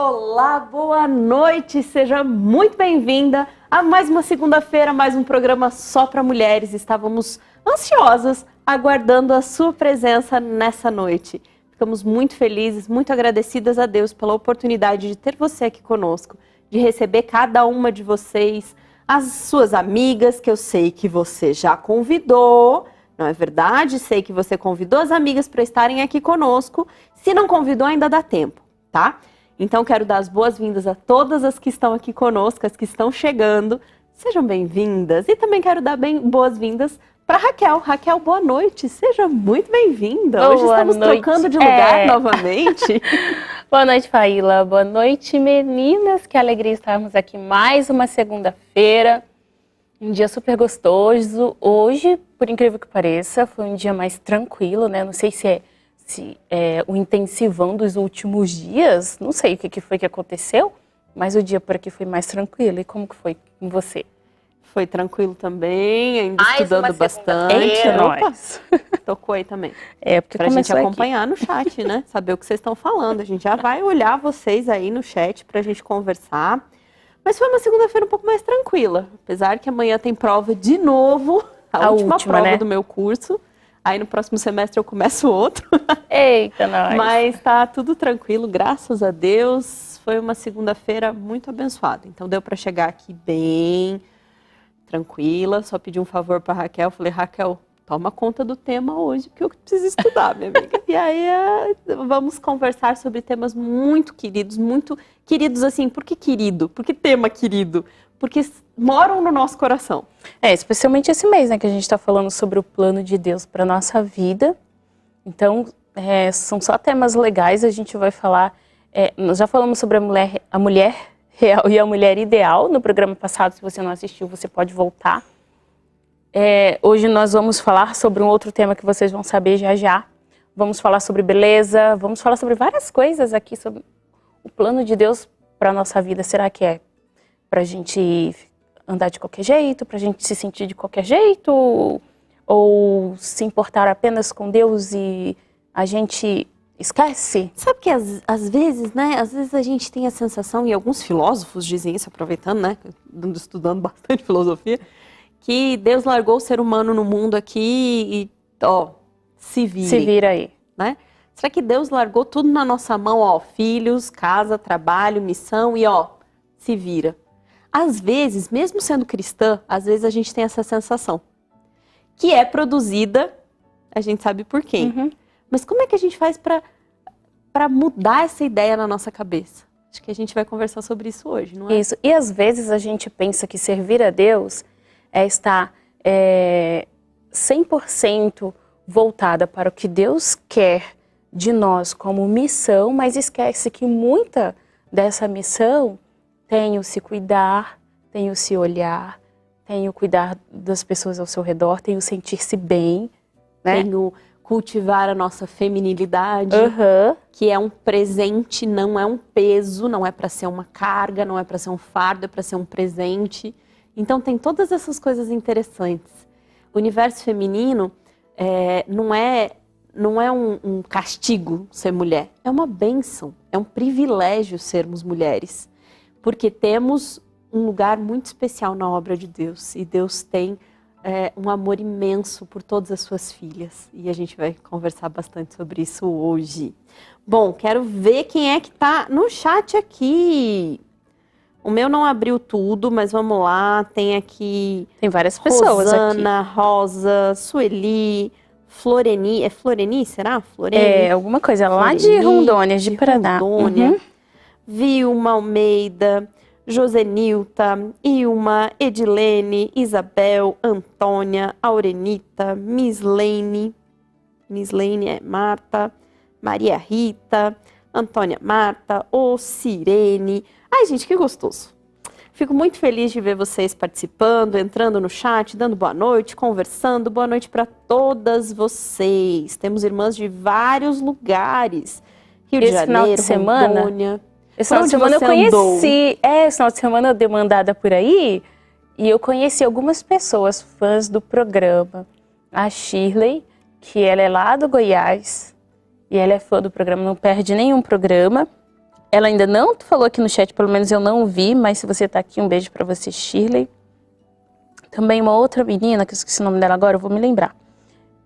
Olá, boa noite, seja muito bem-vinda a mais uma segunda-feira, mais um programa só para mulheres. Estávamos ansiosas, aguardando a sua presença nessa noite. Ficamos muito felizes, muito agradecidas a Deus pela oportunidade de ter você aqui conosco, de receber cada uma de vocês, as suas amigas, que eu sei que você já convidou, não é verdade? Sei que você convidou as amigas para estarem aqui conosco. Se não convidou, ainda dá tempo, tá? Então, quero dar as boas-vindas a todas as que estão aqui conosco, as que estão chegando. Sejam bem-vindas. E também quero dar boas-vindas para Raquel. Raquel, boa noite. Seja muito bem-vinda. Hoje estamos trocando de lugar novamente. Boa noite, Faíla. Boa noite, meninas. Que alegria estarmos aqui mais uma segunda-feira. Um dia super gostoso. Hoje, por incrível que pareça, foi um dia mais tranquilo, né? Não sei se é o intensivão dos últimos dias, não sei o que foi que aconteceu, mas o dia por aqui foi mais tranquilo. E como que foi com você? Foi tranquilo também, ainda estudando bastante. Nós. Tocou aí também. Porque pra gente acompanhar no chat, né? Saber o que vocês estão falando. A gente já vai olhar vocês aí no chat pra gente conversar. Mas foi uma segunda-feira um pouco mais tranquila. Apesar que amanhã tem prova de novo, a última prova, né, do meu curso. Aí no próximo semestre eu começo outro. Eita, nós. Mas tá tudo tranquilo, graças a Deus. Foi uma segunda-feira muito abençoada. Então deu para chegar aqui bem tranquila. Só pedi um favor para Raquel. Falei, Raquel, toma conta do tema hoje, porque eu preciso estudar, minha amiga. E aí vamos conversar sobre temas muito queridos assim. Por que querido? Por que tema querido? Porque moram no nosso coração. Especialmente esse mês, né, que a gente está falando sobre o plano de Deus para nossa vida. Então, são só temas legais. A gente vai falar, nós já falamos sobre a mulher real e a mulher ideal no programa passado. Se você não assistiu, você pode voltar. Hoje nós vamos falar sobre um outro tema que vocês vão saber já já. Vamos falar sobre beleza, vamos falar sobre várias coisas aqui, sobre o plano de Deus para nossa vida. Será que é pra gente andar de qualquer jeito, pra gente se sentir de qualquer jeito, ou se importar apenas com Deus e a gente esquece? Sabe que às vezes, né, às vezes a gente tem a sensação, e alguns filósofos dizem isso, aproveitando, né, estudando bastante filosofia, que Deus largou o ser humano no mundo aqui e, se vira aí, né? Será que Deus largou tudo na nossa mão, filhos, casa, trabalho, missão e, se vira? Às vezes, mesmo sendo cristã, às vezes a gente tem essa sensação, que é produzida, a gente sabe por quem. Uhum. Mas como é que a gente faz para mudar essa ideia na nossa cabeça? Acho que a gente vai conversar sobre isso hoje, não é? Isso, e às vezes a gente pensa que servir a Deus é estar 100% voltada para o que Deus quer de nós como missão, mas esquece que muita dessa missão tem o se cuidar, tem o se olhar, tem o cuidar das pessoas ao seu redor, tem o sentir-se bem, né? Tem o cultivar a nossa feminilidade, que é um presente, não é um peso, não é para ser uma carga, não é para ser um fardo, é para ser um presente. Então tem todas essas coisas interessantes. O universo feminino não é um castigo ser mulher, é uma bênção, é um privilégio sermos mulheres. Porque temos um lugar muito especial na obra de Deus. E Deus tem um amor imenso por todas as suas filhas. E a gente vai conversar bastante sobre isso hoje. Bom, quero ver quem é que está no chat aqui. O meu não abriu tudo, mas vamos lá. Tem aqui... Tem várias pessoas Rosana, aqui. Rosa, Sueli, Floreni. É Floreni, será? Floreni? Alguma coisa lá de Rondônia, de Paraná. Rondônia. Uhum. Vilma Almeida, Josenilta, Ilma, Edilene, Isabel, Antônia, Aurenita, Mislene Marta, Maria Rita, Antônia Marta, Sirene. Ai, gente, que gostoso. Fico muito feliz de ver vocês participando, entrando no chat, dando boa noite, conversando. Boa noite para todas vocês. Temos irmãs de vários lugares. Rio de Janeiro, Rondônia. Esse final de semana eu conheci, esse final de semana eu dei uma andada por aí e eu conheci algumas pessoas, fãs do programa. A Shirley, que ela é lá do Goiás e ela é fã do programa, não perde nenhum programa. Ela ainda não falou aqui no chat, pelo menos eu não vi, mas se você tá aqui, um beijo pra você, Shirley. Também uma outra menina, que eu esqueci o nome dela agora, eu vou me lembrar,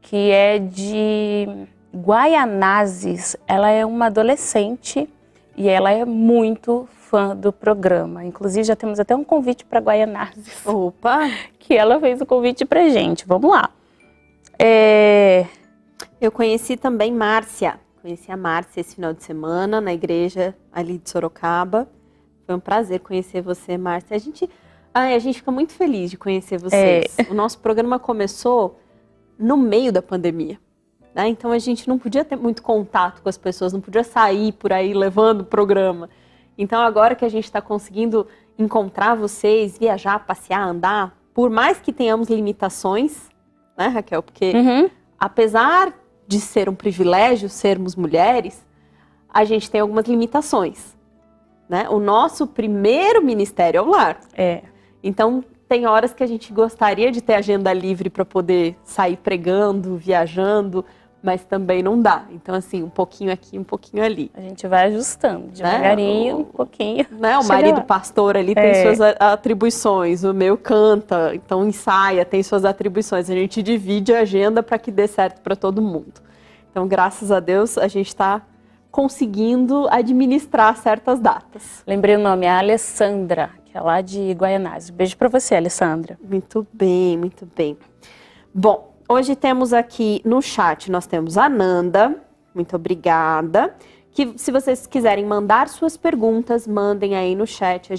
que é de Guaianazes. Ela é uma adolescente e ela é muito fã do programa. Inclusive, já temos até um convite para Guaianazes. Opa! Que ela fez o convite pra gente. Vamos lá. Eu conheci também Márcia. Conheci a Márcia esse final de semana na igreja ali de Sorocaba. Foi um prazer conhecer você, Márcia. A gente fica muito feliz de conhecer vocês. O nosso programa começou no meio da pandemia, né? Então a gente não podia ter muito contato com as pessoas, não podia sair por aí levando o programa. Então agora que a gente está conseguindo encontrar vocês, viajar, passear, andar, por mais que tenhamos limitações, né, Raquel? Porque apesar de ser um privilégio sermos mulheres, a gente tem algumas limitações, né? O nosso primeiro ministério é o lar. Então, tem horas que a gente gostaria de ter agenda livre para poder sair pregando, viajando, mas também não dá. Então, assim, um pouquinho aqui, um pouquinho ali. A gente vai ajustando, devagarinho, um pouquinho. Né? O marido pastor ali tem suas atribuições, o meu canta, então ensaia, tem suas atribuições. A gente divide a agenda para que dê certo para todo mundo. Então, graças a Deus, a gente está conseguindo administrar certas datas. Lembrei o nome, a Alessandra, que é lá de Guaianazes. Beijo para você, Alessandra. Muito bem, muito bem. Bom, hoje temos aqui no chat, nós temos a Nanda, muito obrigada. Que se vocês quiserem mandar suas perguntas, mandem aí no chat,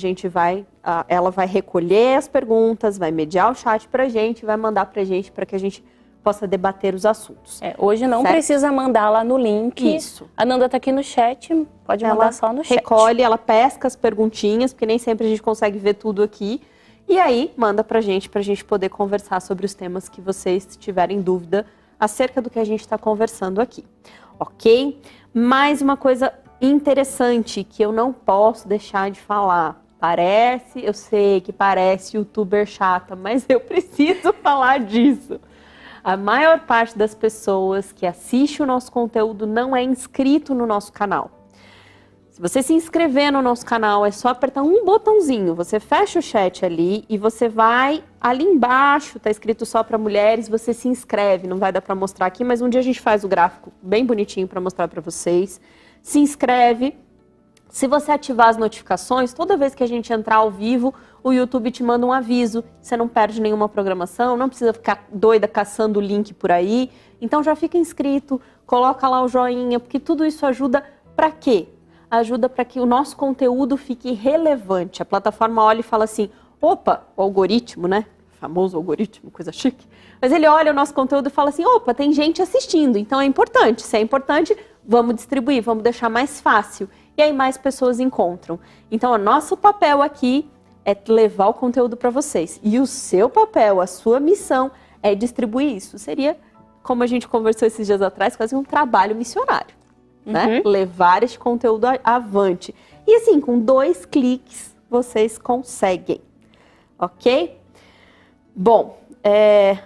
ela vai recolher as perguntas, vai mediar o chat pra gente, vai mandar pra gente para que a gente possa debater os assuntos. Hoje não precisa mandar lá no link. Isso. A Nanda tá aqui no chat, pode mandar só no chat. Recolhe, ela pesca as perguntinhas, porque nem sempre a gente consegue ver tudo aqui. E aí, manda pra gente poder conversar sobre os temas que vocês tiverem dúvida acerca do que a gente está conversando aqui. Ok? Mais uma coisa interessante que eu não posso deixar de falar. Eu sei que parece youtuber chata, mas eu preciso falar disso. A maior parte das pessoas que assiste o nosso conteúdo não é inscrito no nosso canal. Se você se inscrever no nosso canal, é só apertar um botãozinho. Você fecha o chat ali e você vai ali embaixo, tá escrito só para mulheres, você se inscreve. Não vai dar para mostrar aqui, mas um dia a gente faz o gráfico bem bonitinho para mostrar para vocês. Se inscreve. Se você ativar as notificações, toda vez que a gente entrar ao vivo, o YouTube te manda um aviso. Você não perde nenhuma programação, não precisa ficar doida caçando o link por aí. Então já fica inscrito, coloca lá o joinha, porque tudo isso ajuda para quê? Ajuda para que o nosso conteúdo fique relevante. A plataforma olha e fala assim, opa, o algoritmo, né? O famoso algoritmo, coisa chique. Mas ele olha o nosso conteúdo e fala assim, opa, tem gente assistindo, então é importante. Se é importante, vamos distribuir, vamos deixar mais fácil. E aí mais pessoas encontram. Então, o nosso papel aqui é levar o conteúdo para vocês. E o seu papel, a sua missão é distribuir isso. Seria, como a gente conversou esses dias atrás, quase um trabalho missionário. Né? Levar este conteúdo avante. E assim, com 2 cliques, vocês conseguem. Ok? Bom,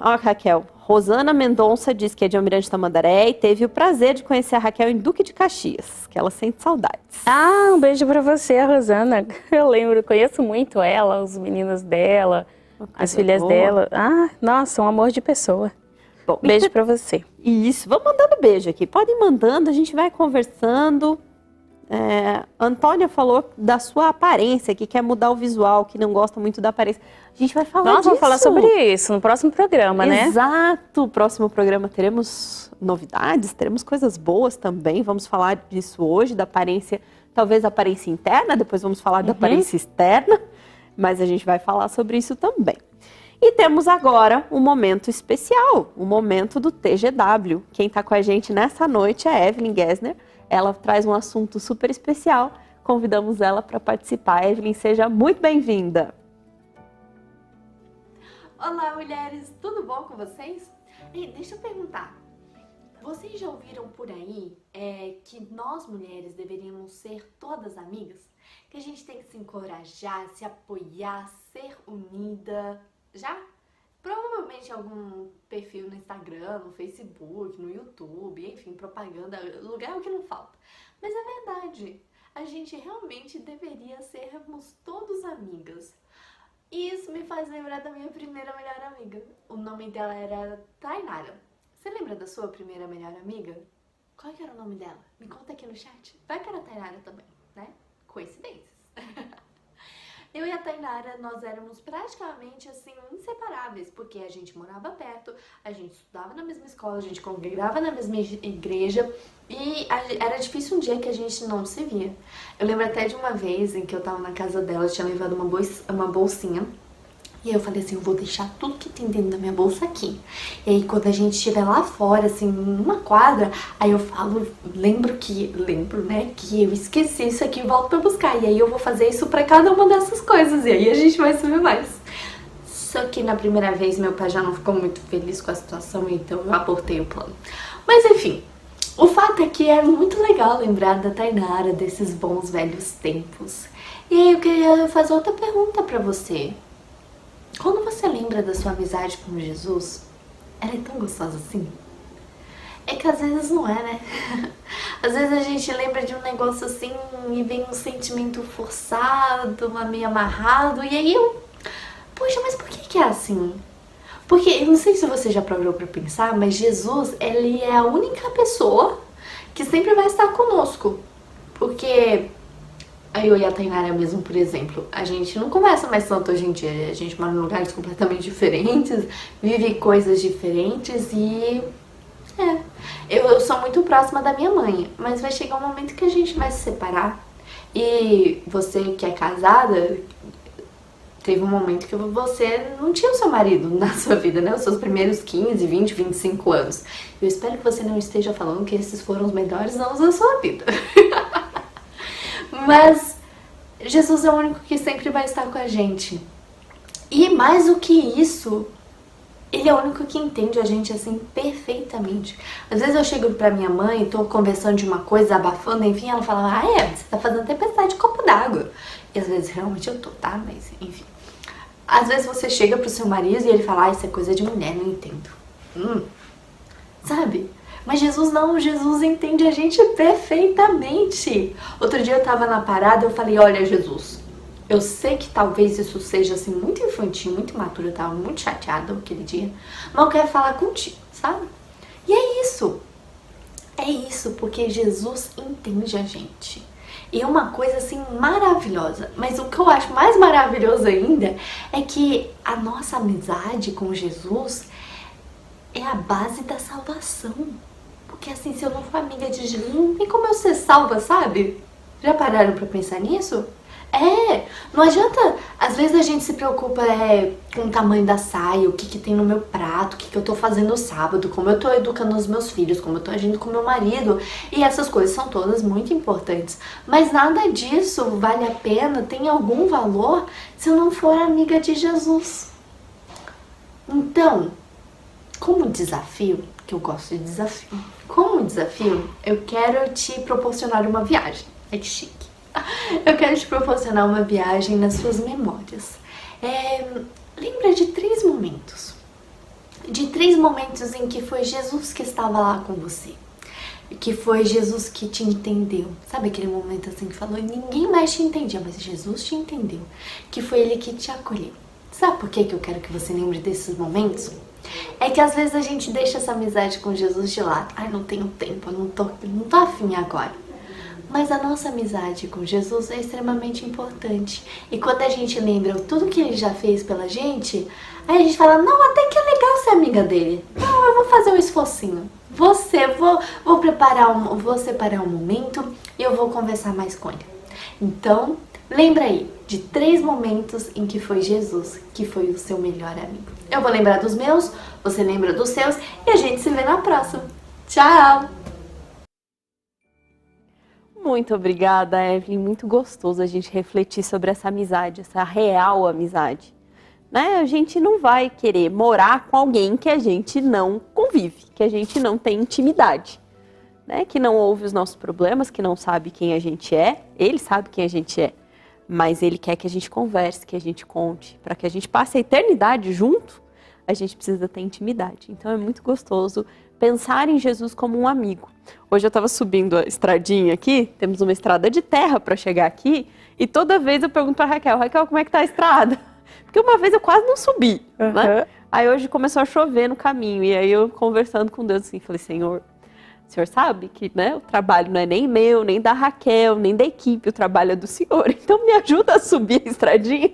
ó, Raquel. Rosana Mendonça diz que é de Almirante Tamandaré e teve o prazer de conhecer a Raquel em Duque de Caxias, que ela sente saudades. Um beijo pra você, Rosana. Eu lembro, conheço muito ela, os meninos dela, as filhas dela. Nossa, um amor de pessoa. Bom, beijo pra você. Isso, vamos mandando beijo aqui. Podem ir mandando, a gente vai conversando. Antônia falou da sua aparência, que quer mudar o visual, que não gosta muito da aparência. A gente vai falar disso. Vamos falar sobre isso no próximo programa, né? Exato. No próximo programa teremos novidades, teremos coisas boas também. Vamos falar disso hoje, da aparência, talvez a aparência interna, depois vamos falar da aparência externa, mas a gente vai falar sobre isso também. E temos agora um momento especial, o momento do TGW. Quem está com a gente nessa noite é a Evelyn Gessner. Ela traz um assunto super especial. Convidamos ela para participar. Evelyn, seja muito bem-vinda. Olá, mulheres. Tudo bom com vocês? Deixa eu perguntar. Vocês já ouviram por aí que nós, mulheres, deveríamos ser todas amigas? Que a gente tem que se encorajar, se apoiar, ser unida? Já? Provavelmente algum perfil no Instagram, no Facebook, no YouTube, enfim, propaganda, lugar é o que não falta. Mas é verdade. a gente realmente deveria sermos todos amigas. E isso me faz lembrar da minha primeira melhor amiga. O nome dela era Tainara. Você lembra da sua primeira melhor amiga? Qual que era o nome dela? Me conta aqui no chat. Vai que era a Tainara também, né? Coincidências. Eu e a Tainara, nós éramos praticamente, assim, inseparáveis, porque a gente morava perto, a gente estudava na mesma escola, a gente congregava na mesma igreja, e era difícil um dia que a gente não se via. Eu lembro até de uma vez em que eu tava na casa dela, eu tinha levado uma bolsinha, e aí eu falei assim, eu vou deixar tudo que tem dentro da minha bolsa aqui. E aí quando a gente estiver lá fora, assim, numa quadra, aí eu falo, lembro, né, que eu esqueci isso aqui e volto pra buscar. E aí eu vou fazer isso pra cada uma dessas coisas, e aí a gente vai saber mais. Só que na primeira vez meu pai já não ficou muito feliz com a situação, então eu abortei o plano. Mas enfim, o fato é que é muito legal lembrar da Tainara, desses bons velhos tempos. E aí eu queria fazer outra pergunta pra você. Quando você lembra da sua amizade com Jesus, ela é tão gostosa assim? É que às vezes não é, né? Às vezes a gente lembra de um negócio assim e vem um sentimento forçado, meio amarrado, e aí poxa, mas por que é assim? Porque, eu não sei se você já parou pra pensar, mas Jesus, ele é a única pessoa que sempre vai estar conosco. Porque eu e a Tainara mesmo, por exemplo, a gente não conversa mais tanto hoje em dia, a gente mora em lugares completamente diferentes, vive coisas diferentes e... Eu sou muito próxima da minha mãe, mas vai chegar um momento que a gente vai se separar. E você que é casada, teve um momento que você não tinha o seu marido na sua vida, né? Os seus primeiros 15, 20, 25 anos. Eu espero que você não esteja falando que esses foram os melhores anos da sua vida. Mas Jesus é o único que sempre vai estar com a gente. E mais do que isso, ele é o único que entende a gente assim perfeitamente. Às vezes eu chego pra minha mãe, tô conversando de uma coisa, abafando, enfim, ela fala, você tá fazendo tempestade de copo d'água. E às vezes realmente eu tô, tá? Mas enfim. Às vezes você chega pro seu marido e ele fala, isso é coisa de mulher, não entendo. Sabe? Mas Jesus não, Jesus entende a gente perfeitamente. Outro dia eu tava na parada, eu falei, olha Jesus, eu sei que talvez isso seja assim muito infantil, muito imaturo, eu tava muito chateada aquele dia, mas eu quero falar contigo, sabe? E é isso, porque Jesus entende a gente. E é uma coisa assim maravilhosa, mas o que eu acho mais maravilhoso ainda é que a nossa amizade com Jesus é a base da salvação. Porque assim, se eu não for amiga de Jesus, não tem como eu ser salva, sabe? Já pararam pra pensar nisso? Não adianta, às vezes a gente se preocupa com o tamanho da saia, o que tem no meu prato, o que eu tô fazendo sábado, como eu tô educando os meus filhos, como eu tô agindo com meu marido, e essas coisas são todas muito importantes. Mas nada disso vale a pena, tem algum valor, se eu não for amiga de Jesus. Então, como desafio, que eu gosto de desafio, como desafio, eu quero te proporcionar uma viagem. É que chique. Eu quero te proporcionar uma viagem nas suas memórias. Lembra de 3 momentos. De 3 momentos em que foi Jesus que estava lá com você. Que foi Jesus que te entendeu. Sabe aquele momento assim que falou, ninguém mais te entendia, mas Jesus te entendeu. Que foi Ele que te acolheu. Sabe por que eu quero que você lembre desses momentos? É que às vezes a gente deixa essa amizade com Jesus de lado. Não tenho tempo, não tô afim agora. Mas a nossa amizade com Jesus é extremamente importante. E quando a gente lembra tudo que Ele já fez pela gente, aí a gente fala, não, até que é legal ser amiga dele. Não, eu vou fazer um esforcinho. Vou separar um momento e eu vou conversar mais com ele. Então, lembra aí de 3 momentos em que foi Jesus que foi o seu melhor amigo. Eu vou lembrar dos meus, você lembra dos seus e a gente se vê na próxima. Tchau! Muito obrigada, Evelyn. Muito gostoso a gente refletir sobre essa amizade, essa real amizade. Né? A gente não vai querer morar com alguém que a gente não convive, que a gente não tem intimidade, né? Que não ouve os nossos problemas, que não sabe quem a gente é. Ele sabe quem a gente é, mas ele quer que a gente converse, que a gente conte. Para que a gente passe a eternidade junto, a gente precisa ter intimidade. Então é muito gostoso pensar em Jesus como um amigo. Hoje eu estava subindo a estradinha aqui, temos uma estrada de terra para chegar aqui, e toda vez eu pergunto para Raquel, como é que tá a estrada? Porque uma vez eu quase não subi, né? Aí hoje começou a chover no caminho, e aí eu conversando com Deus assim, falei, Senhor, o Senhor sabe que, né, o trabalho não é nem meu, nem da Raquel, nem da equipe, o trabalho é do Senhor, então me ajuda a subir a estradinha.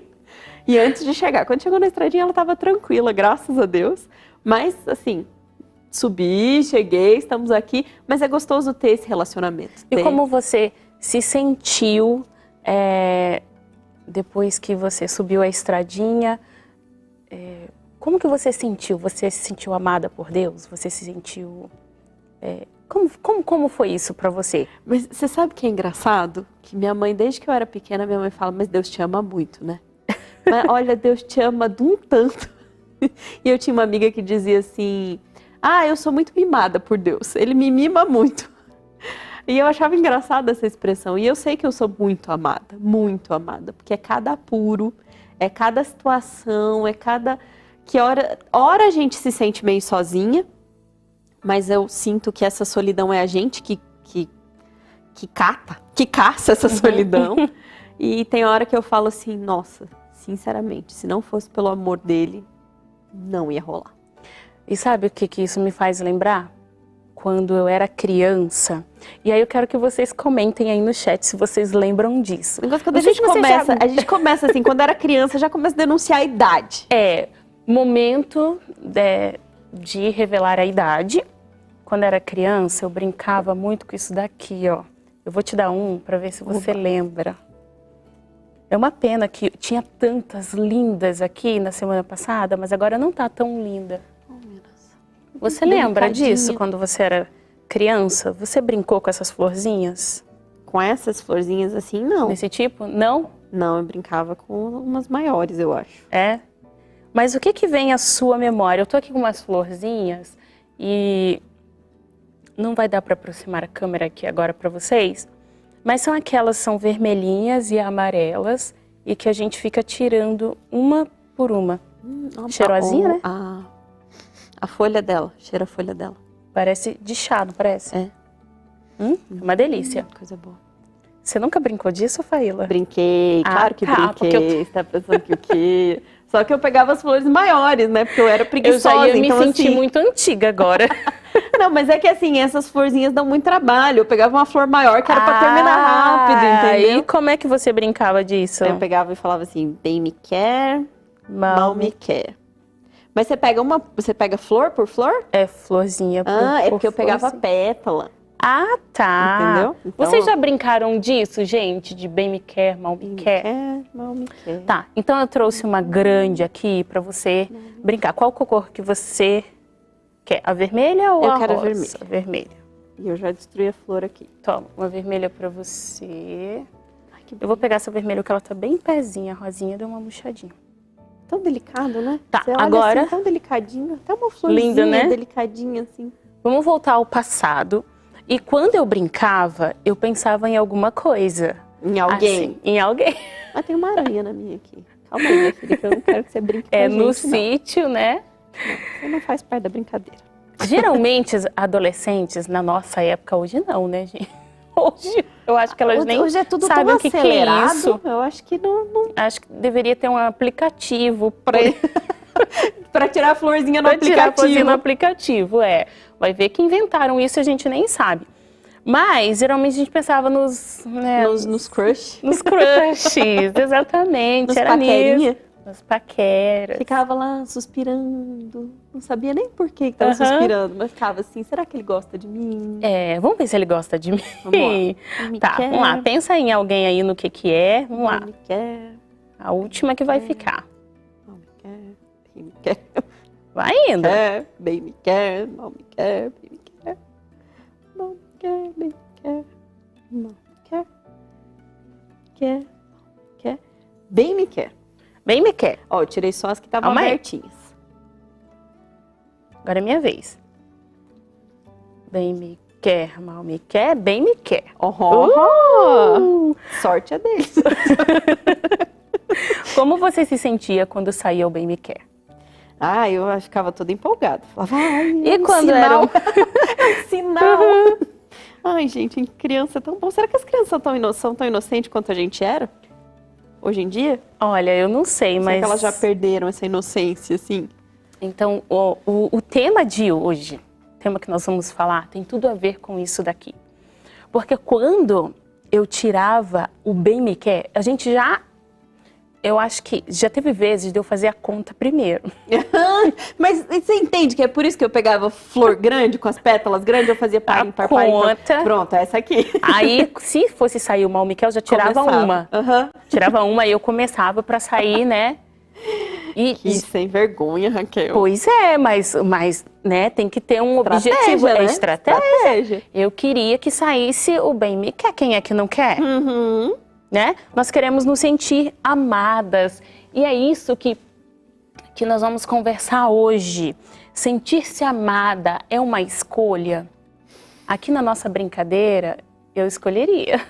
E antes de chegar, quando chegou na estradinha ela estava tranquila, graças a Deus, mas assim, subi, cheguei, estamos aqui, mas é gostoso ter esse relacionamento. E como você se sentiu depois que você subiu a estradinha? Como que você sentiu? Você se sentiu amada por Deus? Você se sentiu... Como foi isso pra você? Mas você sabe o que é engraçado? Que minha mãe, desde que eu era pequena, minha mãe fala, mas Deus te ama muito, né? Mas olha, Deus te ama de um tanto. E eu tinha uma amiga que dizia assim, eu sou muito mimada por Deus, Ele me mima muito. E eu achava engraçada essa expressão. E eu sei que eu sou muito amada, porque é cada apuro, é cada situação, é cada... Que hora a gente se sente meio sozinha, mas eu sinto que essa solidão é a gente que caça essa solidão. E tem hora que eu falo assim, nossa, sinceramente, se não fosse pelo amor dele, não ia rolar. E sabe o que isso me faz lembrar? Quando eu era criança. E aí eu quero que vocês comentem aí no chat se vocês lembram disso. Quando a gente começa assim, quando era criança, já começa a denunciar a idade. Momento de revelar a idade. Quando era criança, eu brincava muito com isso daqui, ó. Eu vou te dar um para ver se você lembra. É uma pena que tinha tantas lindas aqui na semana passada, mas agora não tá tão linda. Você lembra disso quando você era criança? Você brincou com essas florzinhas? Com essas florzinhas assim, não. Nesse tipo? Não? Não, eu brincava com umas maiores, eu acho. Mas o que vem à sua memória? Eu tô aqui com umas florzinhas e não vai dar para aproximar a câmera aqui agora para vocês, mas são vermelhinhas e amarelas e que a gente fica tirando uma por uma. Cheirosinha, né? A folha dela, cheira a folha dela. Parece de chá, não parece? Uma delícia. Coisa boa. Você nunca brincou disso, Faíla? Brinquei, claro que brinquei. Você tá pensando que o quê? Só que eu pegava as flores maiores, né? Porque eu era preguiçosa. Eu já ia me então, sentir muito antiga agora. Não, mas é que assim, essas florzinhas dão muito trabalho. Eu pegava uma flor maior que era pra terminar rápido, entendeu? E como é que você brincava disso? Eu pegava e falava assim, bem me quer, mal me quer. Mas você pega flor por flor? É florzinha por é porque eu pegava pétala. Tá. Entendeu? Então, vocês já brincaram disso, gente? De bem me quer, mal me quer? Mal me quer. Tá, então eu trouxe uma grande aqui pra você brincar. Qual cor que você quer? A vermelha ou a rosa? Eu quero a vermelha. A vermelha. E eu já destruí a flor aqui. Toma, uma vermelha pra você. Eu vou pegar essa vermelha que ela tá bem pezinha. A rosinha deu uma murchadinha. Tão delicado, né? Tá, você olha agora... Assim, tão delicadinho. Até uma florzinha linda, né? Delicadinha, assim. Vamos voltar ao passado. E quando eu brincava, eu pensava em alguma coisa. Em alguém? Assim, em alguém. Mas tem uma aranha na minha aqui. Calma aí, minha filha, que eu não quero que você brinque com a gente, no sítio, né? Não, você não faz parte da brincadeira. Geralmente, adolescentes, na nossa época, hoje não, né, gente? Hoje, eu acho que elas nem hoje é tudo sabem tão o que acelerado. É isso. Eu acho que não... Acho que deveria ter um aplicativo para tirar a florzinha no aplicativo. Tirar a florzinha no aplicativo, Vai ver que inventaram isso e a gente nem sabe. Mas, geralmente, a gente pensava nos... Né, nos crush. Nos crushes, exatamente. Nos era paquerinha. nisso. Nas paqueras. Ficava lá suspirando. Não sabia nem por que estava suspirando, mas ficava assim, será que ele gosta de mim? Vamos ver se ele gosta de mim. Vamos lá. Vamos lá. Pensa em alguém aí no que é. Vamos lá. Me quer. A última que vai ficar. Mal me quer. Bem me quer. Vai indo. Bem me quer. Mal me quer. Bem me quer. Mal me quer. Bem me quer. Mal me quer. Quer. Bem me quer. Bem me quer. Ó, eu tirei só as que estavam abertinhas. Agora é minha vez. Bem me quer, mal me quer, bem me quer. Sorte é deles. Como você se sentia quando saía o bem me quer? Ah, eu ficava toda empolgada. Falava, ai, E quando sinal. era Sinal. Ai, gente, criança é tão bom. Será que as crianças são tão inocentes quanto a gente era? Hoje em dia? Olha, eu não sei, Será mas... que elas já perderam essa inocência, assim? Então, o tema de hoje, o tema que nós vamos falar, tem tudo a ver com isso daqui. Porque quando eu tirava o bem me quer, a gente já... Eu acho que já teve vezes de eu fazer a conta primeiro. Mas você entende que é por isso que eu pegava flor grande, com as pétalas grandes, eu fazia par, ímpar, par, ímpar. Pronto, é essa aqui. Aí, se fosse sair o mal Miquel, eu já tirava uma. Uhum. Tirava uma e eu começava para sair, né? Que sem vergonha, Raquel. Pois é, mas né, tem que ter um objetivo. Né? É estratégia. Eu queria que saísse o bem me quer. Quem é que não quer? Uhum. Né? Nós queremos nos sentir amadas. E é isso que nós vamos conversar hoje. Sentir-se amada é uma escolha? Aqui na nossa brincadeira, eu escolheria.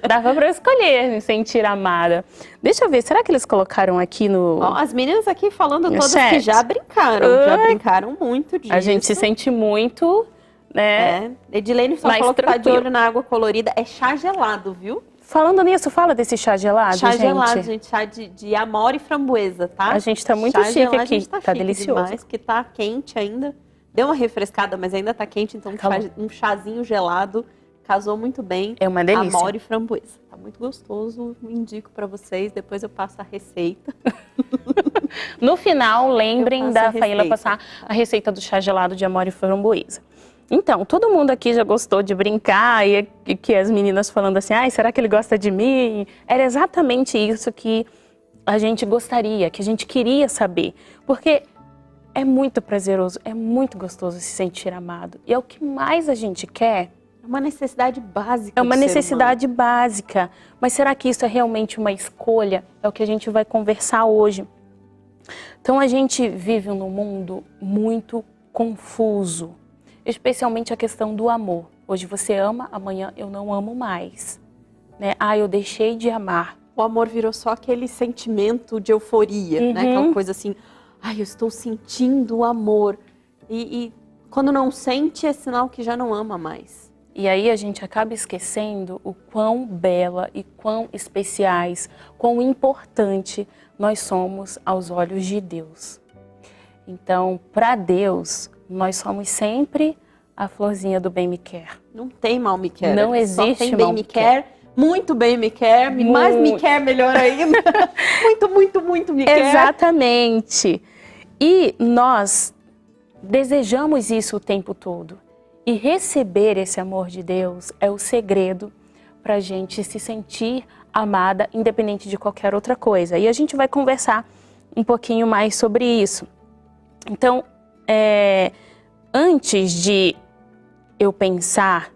Dava para eu escolher me sentir amada. Deixa eu ver, será que eles colocaram aqui no... Ó, as meninas aqui falando todas chat. que já brincaram muito disso. A gente se sente muito, né? Edilene só mais falou que tá de tranquilo. olho na água colorida. É chá gelado, viu? Falando nisso, fala desse chá gelado, Chá gente. gelado, gente. Chá de amora e framboesa, tá? A gente tá muito chá chique gelado, aqui. A gente tá chique delicioso. demais, porque tá quente ainda. Deu uma refrescada, mas ainda tá quente. Então um chazinho gelado casou muito bem. É uma delícia. Amora e framboesa. Tá muito gostoso. Indico pra vocês. Depois eu passo a receita. No final, lembrem da Faíla receita. passar a receita do chá gelado de amora e framboesa. Então, todo mundo aqui já gostou de brincar e que as meninas falando assim, ai, será que ele gosta de mim? Era exatamente isso que a gente gostaria, que a gente queria saber. Porque é muito prazeroso, é muito gostoso se sentir amado. E é o que mais a gente quer. É uma necessidade básica. É uma do ser necessidade básica. Mas será que isso é realmente uma escolha? É o que a gente vai conversar hoje. Então, a gente vive num mundo muito confuso. Especialmente a questão do amor. Hoje você ama, amanhã eu não amo mais. Né? Ah, eu deixei de amar. O amor virou só aquele sentimento de euforia, né? Aquela coisa assim, ai, eu estou sentindo o amor. E quando não sente, é sinal que já não ama mais. E aí a gente acaba esquecendo o quão bela e quão especiais, quão importante nós somos aos olhos de Deus. Então, para Deus, nós somos sempre a florzinha do bem me quer. Não tem mal me quer. Não existe só tem mal bem me quer. Muito bem me quer. Mais me quer, melhor ainda. muito me quer. Exatamente. E nós desejamos isso o tempo todo. E receber esse amor de Deus é o segredo para a gente se sentir amada, independente de qualquer outra coisa. E a gente vai conversar um pouquinho mais sobre isso. Então, antes de eu pensar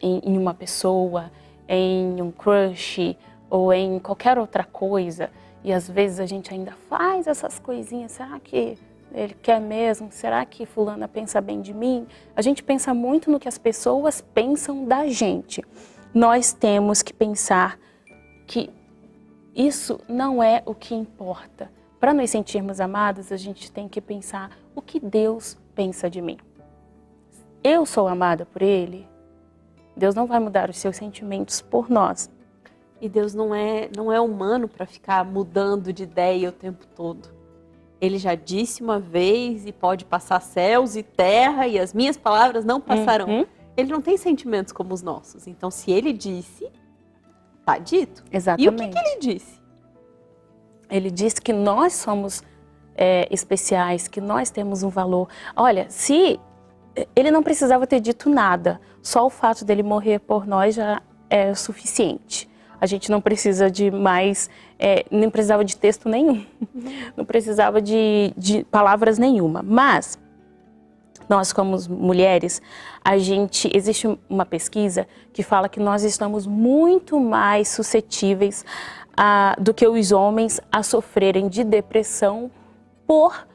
em uma pessoa, em um crush ou em qualquer outra coisa, e às vezes a gente ainda faz essas coisinhas, será que ele quer mesmo? Será que fulana pensa bem de mim? A gente pensa muito no que as pessoas pensam da gente. Nós temos que pensar que isso não é o que importa. Para nos sentirmos amadas, a gente tem que pensar o que Deus pensa de mim. Eu sou amada por Ele? Deus não vai mudar os seus sentimentos por nós. E Deus não é humano para ficar mudando de ideia o tempo todo. Ele já disse uma vez e pode passar céus e terra e as minhas palavras não passarão. Uhum. Ele não tem sentimentos como os nossos. Então, se ele disse, tá dito. Exatamente. E o que ele disse? Ele disse que nós somos especiais, que nós temos um valor. Olha, se ele não precisava ter dito nada, só o fato dele morrer por nós já é suficiente. A gente não precisa de mais, nem precisava de texto nenhum, não precisava de palavras nenhuma. Mas nós, como mulheres, existe uma pesquisa que fala que nós estamos muito mais suscetíveis do que os homens a sofrerem de depressão por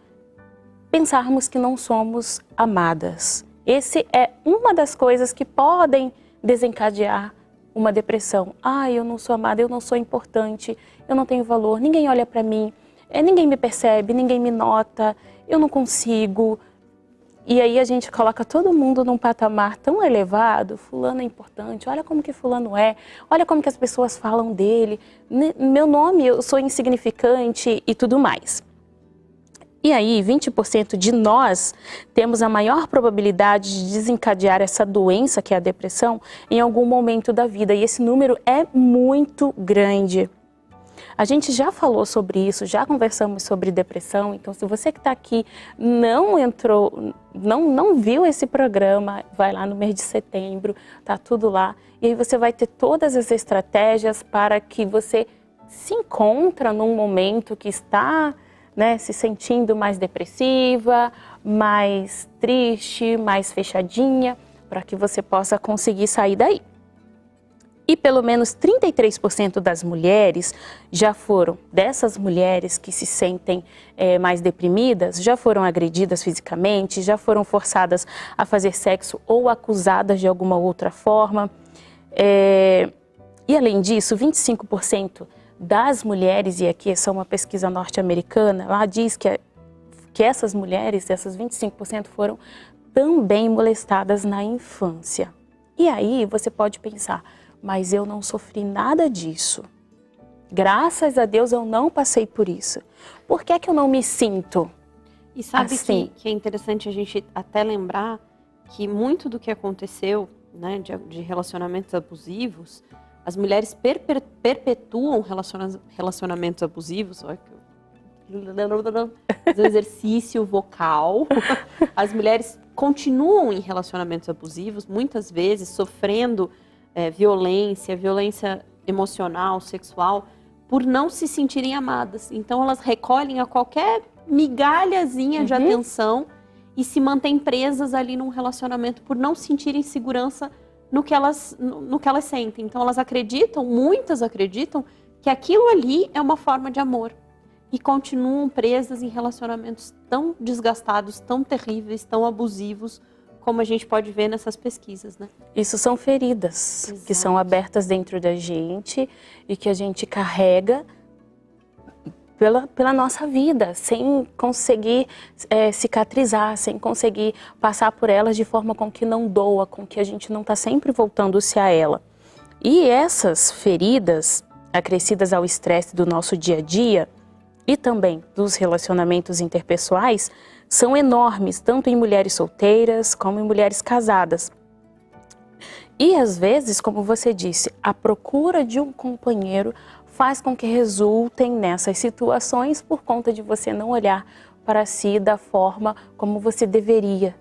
pensarmos que não somos amadas. Esse é uma das coisas que podem desencadear uma depressão. Ah, eu não sou amada, eu não sou importante, eu não tenho valor, ninguém olha para mim, ninguém me percebe, ninguém me nota, eu não consigo. E aí a gente coloca todo mundo num patamar tão elevado, fulano é importante, olha como que fulano é, olha como que as pessoas falam dele, meu nome, eu sou insignificante e tudo mais. E aí, 20% de nós temos a maior probabilidade de desencadear essa doença, que é a depressão, em algum momento da vida. E esse número é muito grande. A gente já falou sobre isso, já conversamos sobre depressão. Então, se você que está aqui não entrou, não viu esse programa, vai lá no mês de setembro, tá tudo lá. E aí você vai ter todas as estratégias para que você se encontre num momento que está... se sentindo mais depressiva, mais triste, mais fechadinha, para que você possa conseguir sair daí. E pelo menos 33% das mulheres dessas mulheres que se sentem mais deprimidas, já foram agredidas fisicamente, já foram forçadas a fazer sexo ou acusadas de alguma outra forma. E além disso, 25% das mulheres, e aqui essa é uma pesquisa norte-americana, lá diz que essas mulheres, essas 25% foram também molestadas na infância. E aí você pode pensar, mas eu não sofri nada disso. Graças a Deus eu não passei por isso. Por que que eu não me sinto E sabe assim? que é interessante a gente até lembrar que muito do que aconteceu, né, de relacionamentos abusivos, as mulheres perpetuam relacionamentos abusivos, exercício vocal. As mulheres continuam em relacionamentos abusivos, muitas vezes sofrendo violência emocional, sexual, por não se sentirem amadas. Então elas recolhem a qualquer migalhazinha de atenção e se mantêm presas ali num relacionamento por não sentirem segurança no que elas sentem. Então elas muitas acreditam que aquilo ali é uma forma de amor e continuam presas em relacionamentos tão desgastados, tão terríveis, tão abusivos, como a gente pode ver nessas pesquisas, né? Isso são feridas. Exato. Que são abertas dentro da gente e que a gente carrega pela nossa vida, sem conseguir cicatrizar, sem conseguir passar por elas de forma com que não doa, com que a gente não está sempre voltando-se a ela. E essas feridas acrescidas ao estresse do nosso dia a dia e também dos relacionamentos interpessoais são enormes, tanto em mulheres solteiras como em mulheres casadas. E às vezes, como você disse, a procura de um companheiro faz com que resultem nessas situações por conta de você não olhar para si da forma como você deveria,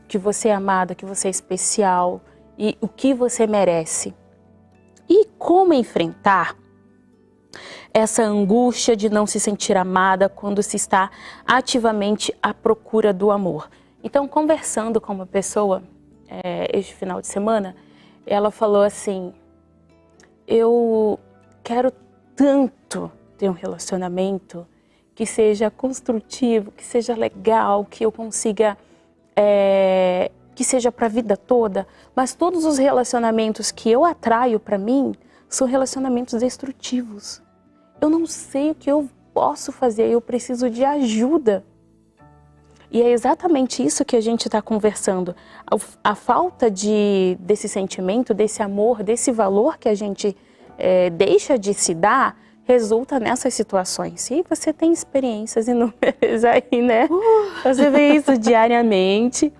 que você é amada, que você é especial e o que você merece. E como enfrentar essa angústia de não se sentir amada quando se está ativamente à procura do amor? Então, conversando com uma pessoa este final de semana, ela falou assim: eu quero tanto ter um relacionamento que seja construtivo, que seja legal, que eu consiga, que seja para a vida toda, mas todos os relacionamentos que eu atraio para mim são relacionamentos destrutivos. Eu não sei o que eu posso fazer, eu preciso de ajuda. E é exatamente isso que a gente está conversando. A falta desse sentimento, desse amor, desse valor que a gente deixa de se dar, resulta nessas situações. E você tem experiências inúmeras aí, né? Você vê isso diariamente.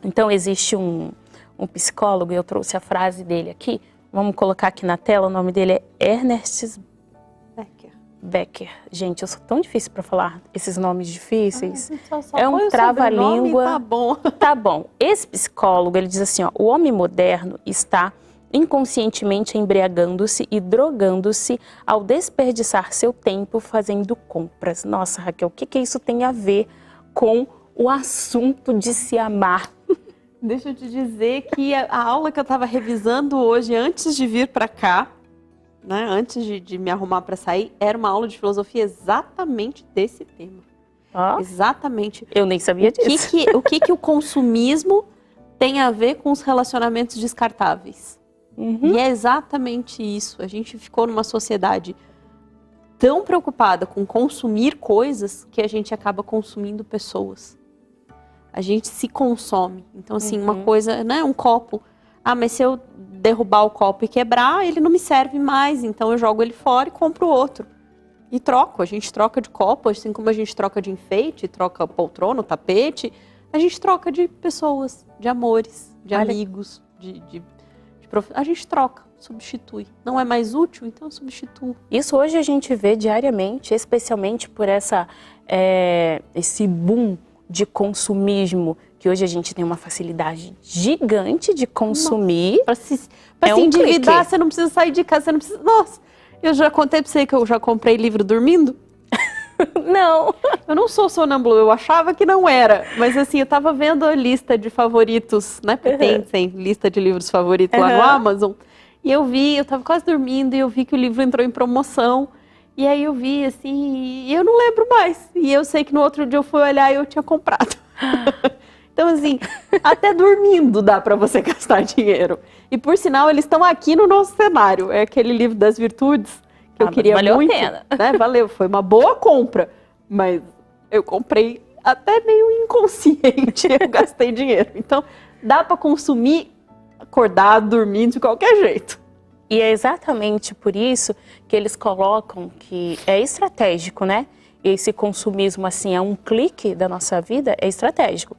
Então, existe um psicólogo, eu trouxe a frase dele aqui, vamos colocar aqui na tela, o nome dele é Ernest Becker. Gente, eu sou tão difícil para falar esses nomes difíceis. Só é um trava-língua. Tá bom. Tá bom. Esse psicólogo, ele diz assim, ó, o homem moderno está inconscientemente embriagando-se e drogando-se ao desperdiçar seu tempo fazendo compras. Nossa, Raquel, o que isso tem a ver com o assunto de se amar? Deixa eu te dizer que a aula que eu estava revisando hoje, antes de vir para cá, né, antes de me arrumar para sair, era uma aula de filosofia exatamente desse tema. Oh, exatamente. Eu nem sabia disso. O que o consumismo tem a ver com os relacionamentos descartáveis? E é exatamente isso. A gente ficou numa sociedade tão preocupada com consumir coisas que a gente acaba consumindo pessoas. A gente se consome. Então, assim, uma coisa, né, um copo. Ah, mas se eu derrubar o copo e quebrar, ele não me serve mais. Então, eu jogo ele fora e compro outro. E troco. A gente troca de copo, assim como a gente troca de enfeite, troca poltrona, tapete. A gente troca de pessoas, de amores, de amigos, a gente troca, substitui. Não é mais útil, então substitui. Isso hoje a gente vê diariamente, especialmente por esse boom de consumismo, que hoje a gente tem uma facilidade gigante de consumir. Para se endividar, você não precisa sair de casa, você não precisa... Nossa, eu já contei pra você que eu já comprei livro dormindo? Não. Eu não sou sonâmbula, eu achava que não era. Mas assim, eu tava vendo a lista de favoritos, né? Porque tem lista de livros favoritos lá no Amazon. E eu tava quase dormindo e eu vi que o livro entrou em promoção. E aí eu vi assim, e eu não lembro mais. E eu sei que no outro dia eu fui olhar e eu tinha comprado. Então assim, até dormindo dá pra você gastar dinheiro. E por sinal, eles estão aqui no nosso cenário. É aquele livro das virtudes. Que eu queria valeu muito, a pena. Né? Valeu, foi uma boa compra, mas eu comprei até meio inconsciente, eu gastei dinheiro. Então, dá para consumir acordado, dormindo, de qualquer jeito. E é exatamente por isso que eles colocam que é estratégico, né? Esse consumismo, assim, é um clique da nossa vida, é estratégico.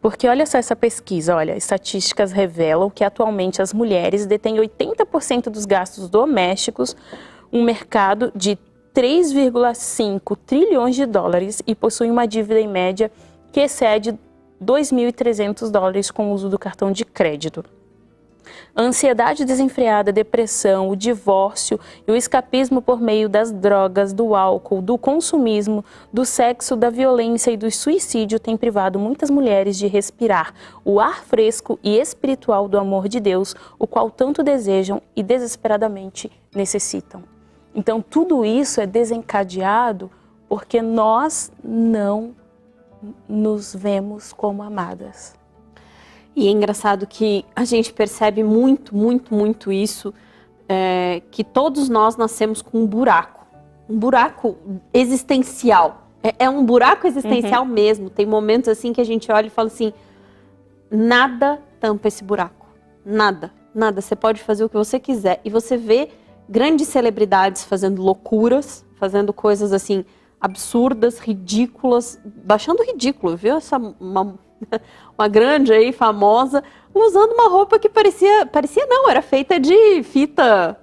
Porque olha só essa pesquisa, olha, estatísticas revelam que atualmente as mulheres detêm 80% dos gastos domésticos, um mercado de 3,5 trilhões de dólares e possui uma dívida em média que excede 2.300 dólares com o uso do cartão de crédito. A ansiedade desenfreada, a depressão, o divórcio e o escapismo por meio das drogas, do álcool, do consumismo, do sexo, da violência e do suicídio têm privado muitas mulheres de respirar o ar fresco e espiritual do amor de Deus, o qual tanto desejam e desesperadamente necessitam. Então, tudo isso é desencadeado porque nós não nos vemos como amadas. E é engraçado que a gente percebe muito isso, que todos nós nascemos com um buraco existencial. É um buraco existencial mesmo. Tem momentos assim que a gente olha e fala assim, nada tampa esse buraco. Nada. Você pode fazer o que você quiser. E você vê grandes celebridades fazendo loucuras, fazendo coisas assim absurdas, ridículas, baixando o ridículo, viu? Uma grande aí, famosa, usando uma roupa que parecia não, era feita de fita,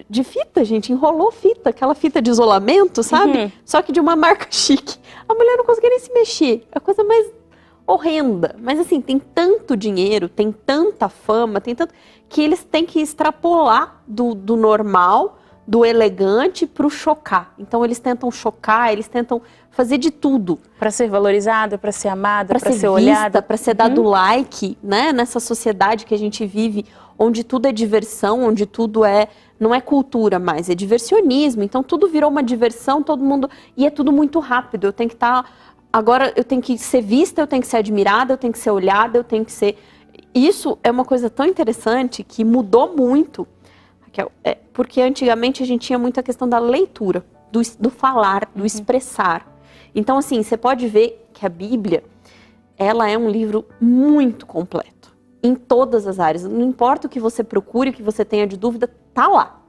de fita, gente, enrolou fita, aquela fita de isolamento, sabe? Só que de uma marca chique. A mulher não conseguia nem se mexer, a coisa mais horrenda. Mas assim, tem tanto dinheiro, tem tanta fama, tem tanto que eles têm que extrapolar do normal, do elegante para o chocar. Então eles tentam chocar, eles tentam fazer de tudo. Para ser valorizada, para ser amada, para ser olhada, olhada. para ser dado like, né? Nessa sociedade que a gente vive, onde tudo é diversão, onde tudo não é cultura mais, é diversionismo. Então tudo virou uma diversão, todo mundo... E é tudo muito rápido, eu tenho que estar... Agora eu tenho que ser vista, eu tenho que ser admirada, eu tenho que ser olhada, eu tenho que ser... Isso é uma coisa tão interessante que mudou muito, porque antigamente a gente tinha muita questão da leitura, do falar, do expressar. Então, assim, você pode ver que a Bíblia, ela é um livro muito completo, em todas as áreas. Não importa o que você procure, o que você tenha de dúvida, tá lá.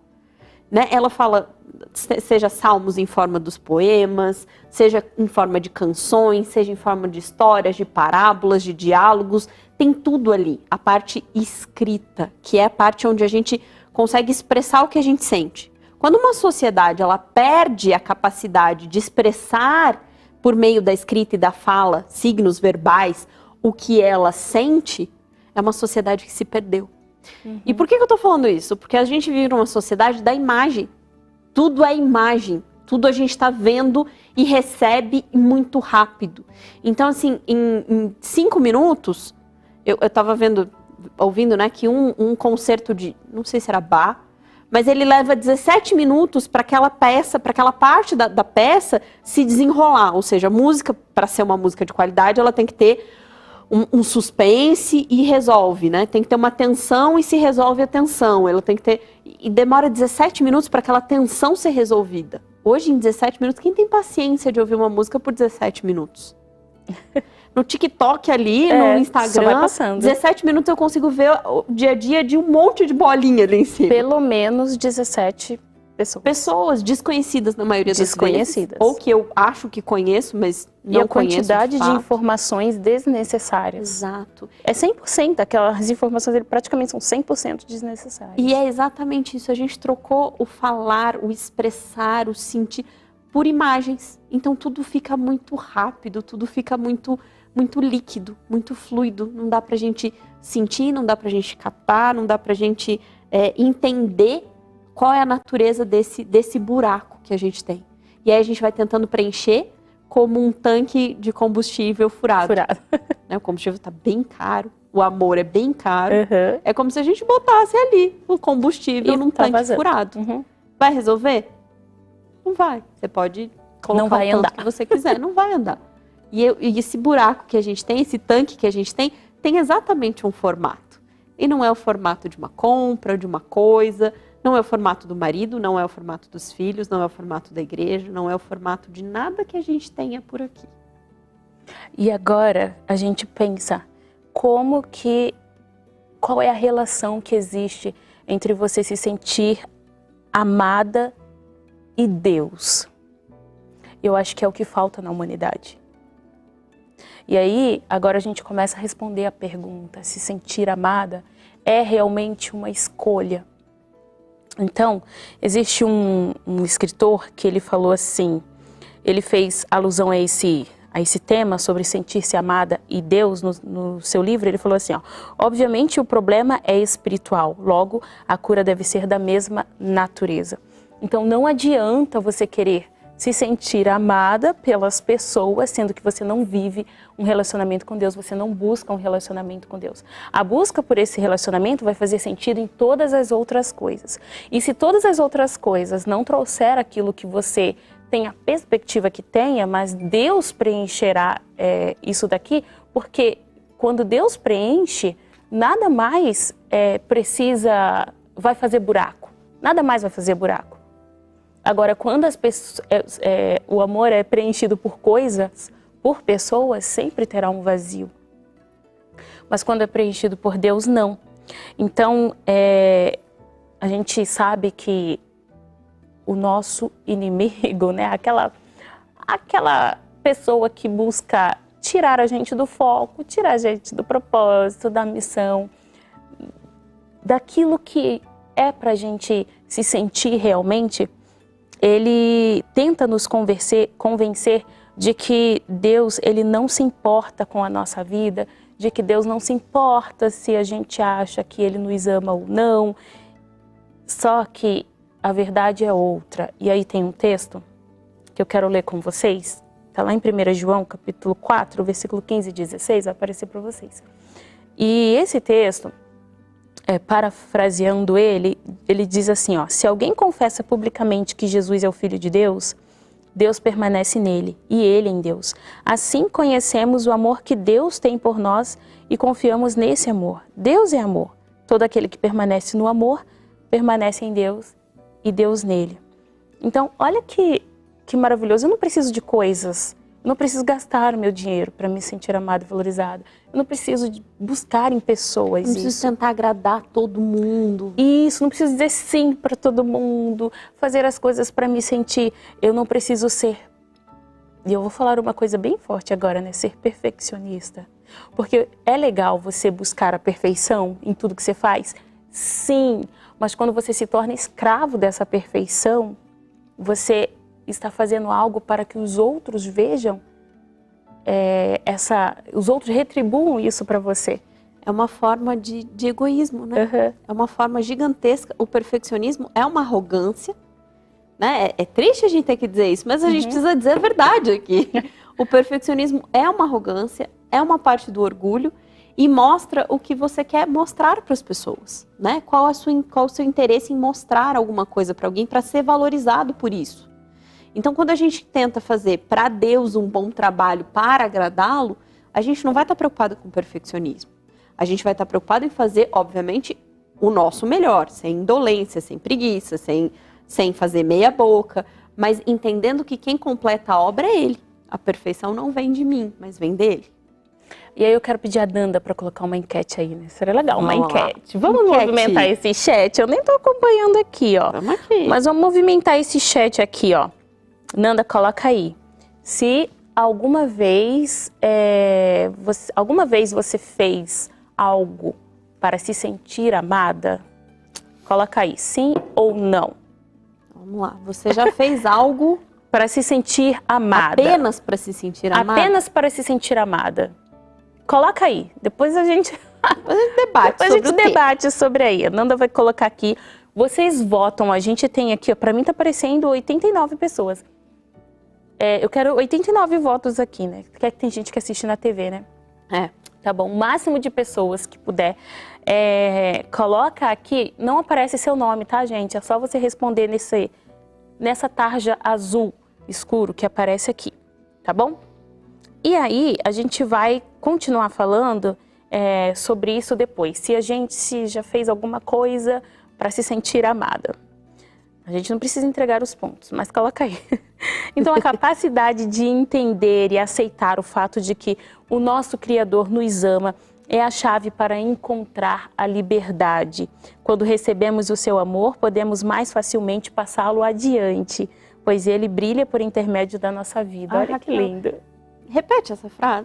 Né? Ela fala, seja salmos em forma dos poemas, seja em forma de canções, seja em forma de histórias, de parábolas, de diálogos, tem tudo ali. A parte escrita, que é a parte onde a gente consegue expressar o que a gente sente. Quando uma sociedade ela perde a capacidade de expressar por meio da escrita e da fala, signos verbais, o que ela sente, é uma sociedade que se perdeu. E por que eu tô falando isso? Porque a gente vive numa sociedade da imagem. Tudo é imagem. Tudo a gente está vendo e recebe muito rápido. Então, assim, em 5 minutos, eu tava ouvindo, né, que um concerto de, não sei se era Bach, mas ele leva 17 minutos para aquela peça, para aquela parte da peça se desenrolar. Ou seja, a música, para ser uma música de qualidade, ela tem que ter um suspense e resolve, né? Tem que ter uma tensão e se resolve a tensão. Ela tem que ter... E demora 17 minutos para aquela tensão ser resolvida. Hoje, em 17 minutos, quem tem paciência de ouvir uma música por 17 minutos? No TikTok ali, no Instagram, só vai passando. 17 minutos eu consigo ver o dia a dia de um monte de bolinha ali em cima. Pelo menos 17 pessoas. Pessoas desconhecidas na maioria das vezes. Ou que eu acho que conheço, mas não conheço. E a quantidade de informações desnecessárias. Exato. É 100%, aquelas informações praticamente são 100% desnecessárias. E é exatamente isso, a gente trocou o falar, o expressar, o sentir por imagens. Então tudo fica muito rápido, tudo fica muito líquido, muito fluido. Não dá pra gente sentir, não dá pra gente captar, não dá pra gente entender qual é a natureza desse buraco que a gente tem. E aí a gente vai tentando preencher como um tanque de combustível furado. O combustível está bem caro, o amor é bem caro. Uhum. É como se a gente botasse ali o combustível num tanque vazando. furado. Uhum. Vai resolver? Não vai. Você pode colocar não vai o tanto andar. que você quiser, não vai andar. E esse buraco que a gente tem, esse tanque que a gente tem exatamente um formato. E não é o formato de uma compra, de uma coisa... Não é o formato do marido, não é o formato dos filhos, não é o formato da igreja, não é o formato de nada que a gente tenha por aqui. E agora a gente pensa, qual é a relação que existe entre você se sentir amada e Deus? Eu acho que é o que falta na humanidade. E aí, agora a gente começa a responder a pergunta, se sentir amada é realmente uma escolha? Então, existe um escritor que ele falou assim, ele fez alusão a esse tema sobre sentir-se amada e Deus no seu livro, ele falou assim, obviamente o problema é espiritual, logo a cura deve ser da mesma natureza. Então não adianta você querer se sentir amada pelas pessoas, sendo que você não vive um relacionamento com Deus, você não busca um relacionamento com Deus. A busca por esse relacionamento vai fazer sentido em todas as outras coisas. E se todas as outras coisas não trouxer aquilo que você tem a perspectiva que tenha, mas Deus preencherá isso daqui, porque quando Deus preenche, nada mais vai fazer buraco. Nada mais vai fazer buraco. Agora, quando as pessoas, o amor é preenchido por coisas, por pessoas, sempre terá um vazio. Mas quando é preenchido por Deus, não. Então, a gente sabe que o nosso inimigo, né, aquela pessoa que busca tirar a gente do foco, tirar a gente do propósito, da missão, daquilo que é para a gente se sentir realmente, ele tenta nos convencer de que Deus ele não se importa com a nossa vida, de que Deus não se importa se a gente acha que Ele nos ama ou não. Só que a verdade é outra. E aí tem um texto que eu quero ler com vocês. Está lá em 1 João, capítulo 4, versículo 15 e 16, vai aparecer para vocês. E esse texto, parafraseando ele diz assim, se alguém confessa publicamente que Jesus é o Filho de Deus, Deus permanece nele e ele em Deus. Assim conhecemos o amor que Deus tem por nós e confiamos nesse amor. Deus é amor. Todo aquele que permanece no amor, permanece em Deus e Deus nele. Então, olha que maravilhoso. Eu não preciso de coisas. Eu não preciso gastar o meu dinheiro para me sentir amada e valorizada. Eu não preciso de buscar em pessoas. Não preciso tentar agradar todo mundo. Isso, não preciso dizer sim para todo mundo, fazer as coisas para me sentir. Eu não preciso ser. E eu vou falar uma coisa bem forte agora, né? Ser perfeccionista. Porque é legal você buscar a perfeição em tudo que você faz? Sim, mas quando você se torna escravo dessa perfeição, você está fazendo algo para que os outros vejam, os outros retribuam isso para você. É uma forma de egoísmo, né? Uhum. É uma forma gigantesca. O perfeccionismo é uma arrogância, né? É triste a gente ter que dizer isso, mas a gente precisa dizer a verdade aqui. O perfeccionismo é uma arrogância, é uma parte do orgulho e mostra o que você quer mostrar para as pessoas, né? Qual o seu interesse em mostrar alguma coisa para alguém para ser valorizado por isso. Então, quando a gente tenta fazer para Deus um bom trabalho para agradá-lo, a gente não vai estar preocupado com perfeccionismo. A gente vai estar preocupado em fazer, obviamente, o nosso melhor, sem indolência, sem preguiça, sem fazer meia boca, mas entendendo que quem completa a obra é ele. A perfeição não vem de mim, mas vem dele. E aí eu quero pedir a Nanda para colocar uma enquete aí, né? Seria legal, uma Vamos lá. enquete. Vamos Enquete. movimentar esse chat. Eu nem tô acompanhando aqui, ó. Vamos aqui. Mas vamos movimentar esse chat aqui, ó. Nanda, coloca aí. Se alguma vez você fez algo para se sentir amada, coloca aí, sim ou não. Vamos lá. Você já fez algo para se sentir amada? Apenas para se sentir amada? Apenas para se sentir amada. Coloca aí. Depois a gente debate sobre aí. A Nanda vai colocar aqui. Vocês votam. A gente tem aqui, ó, para mim tá aparecendo 89 pessoas. Eu quero 89 votos aqui, né? Porque tem gente que assiste na TV, né? Tá bom. O máximo de pessoas que puder. Coloca aqui. Não aparece seu nome, tá, gente? É só você responder nessa tarja azul escuro que aparece aqui. Tá bom? E aí, a gente vai continuar falando sobre isso depois. Se a gente já fez alguma coisa para se sentir amada. A gente não precisa entregar os pontos, mas coloca aí. Então, a capacidade de entender e aceitar o fato de que o nosso Criador nos ama é a chave para encontrar a liberdade. Quando recebemos o seu amor, podemos mais facilmente passá-lo adiante, pois ele brilha por intermédio da nossa vida. Olha que lindo. Repete essa frase.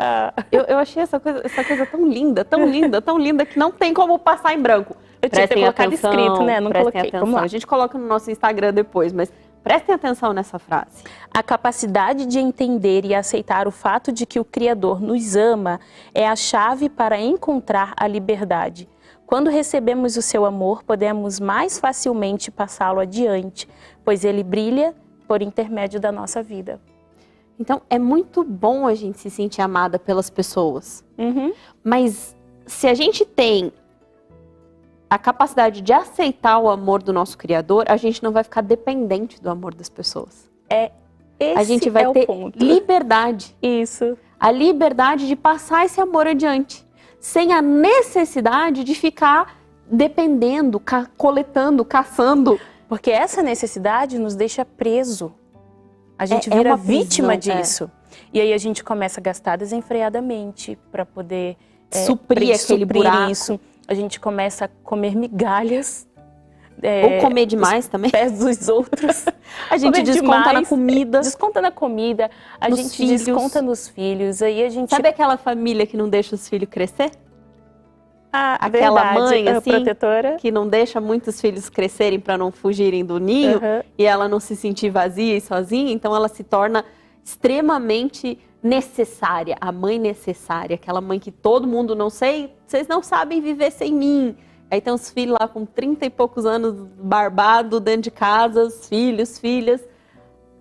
Eu achei essa coisa tão linda, tão linda, tão linda, que não tem como passar em branco. Eu tinha que ter colocado escrito, né? Não coloquei. Atenção. Vamos lá. A gente coloca no nosso Instagram depois, mas prestem atenção nessa frase. A capacidade de entender e aceitar o fato de que o Criador nos ama é a chave para encontrar a liberdade. Quando recebemos o seu amor, podemos mais facilmente passá-lo adiante, pois ele brilha por intermédio da nossa vida. Então, é muito bom a gente se sentir amada pelas pessoas. Mas se a gente tem a capacidade de aceitar o amor do nosso Criador, a gente não vai ficar dependente do amor das pessoas. A gente vai ter liberdade. Isso. A liberdade de passar esse amor adiante. Sem a necessidade de ficar dependendo, coletando, caçando. Porque essa necessidade nos deixa preso. A gente vira vítima disso. E aí a gente começa a gastar desenfreadamente para poder suprir aquele buraco. Isso. A gente começa a comer migalhas. Ou comer demais também. Pés dos outros. A gente desconta na comida. Desconta na comida. A gente desconta nos filhos. Aí a gente... Sabe aquela família que não deixa os filhos crescer? Aquela mãe assim, protetora, que não deixa muitos filhos crescerem para não fugirem do ninho, e ela não se sentir vazia e sozinha, então ela se torna extremamente necessária, a mãe necessária, aquela mãe que todo mundo vocês não sabem viver sem mim. Aí tem os filhos lá com 30 e poucos anos, barbado, dentro de casa, filhos, filhas,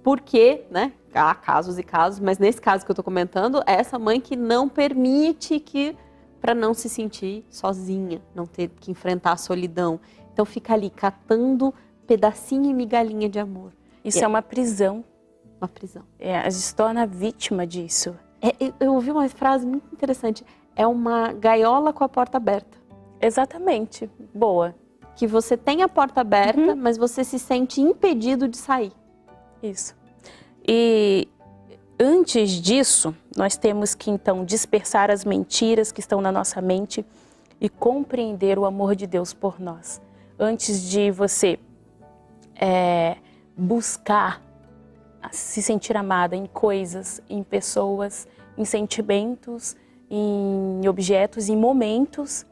porque, né, há casos e casos, mas nesse caso que eu tô comentando, é essa mãe que não permite para não se sentir sozinha, não ter que enfrentar a solidão. Então fica ali catando pedacinho e migalhinha de amor. Isso é uma prisão. Uma prisão. A gente se torna vítima disso. Eu ouvi uma frase muito interessante. É uma gaiola com a porta aberta. Exatamente. Boa. Que você tem a porta aberta, mas você se sente impedido de sair. Isso. E antes disso, nós temos que, então, dispersar as mentiras que estão na nossa mente e compreender o amor de Deus por nós. Antes de você buscar se sentir amada em coisas, em pessoas, em sentimentos, em objetos, em momentos,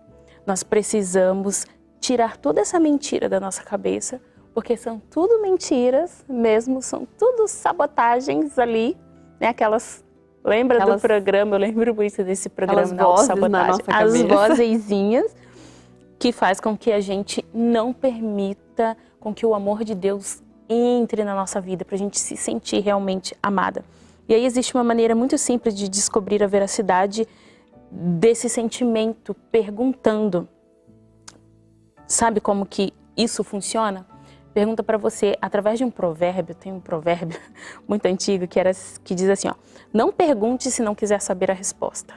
nós precisamos tirar toda essa mentira da nossa cabeça, porque são tudo mentiras mesmo, são tudo sabotagens ali, né? Lembra do programa? Eu lembro muito desse programa da autossabotagem. As vozezinhas que faz com que a gente não permita com que o amor de Deus entre na nossa vida, para a gente se sentir realmente amada. E aí existe uma maneira muito simples de descobrir a veracidade desse sentimento, perguntando. Sabe como que isso funciona? Pergunta para você, através de um provérbio, tem um provérbio muito antigo que diz assim, ó, não pergunte se não quiser saber a resposta.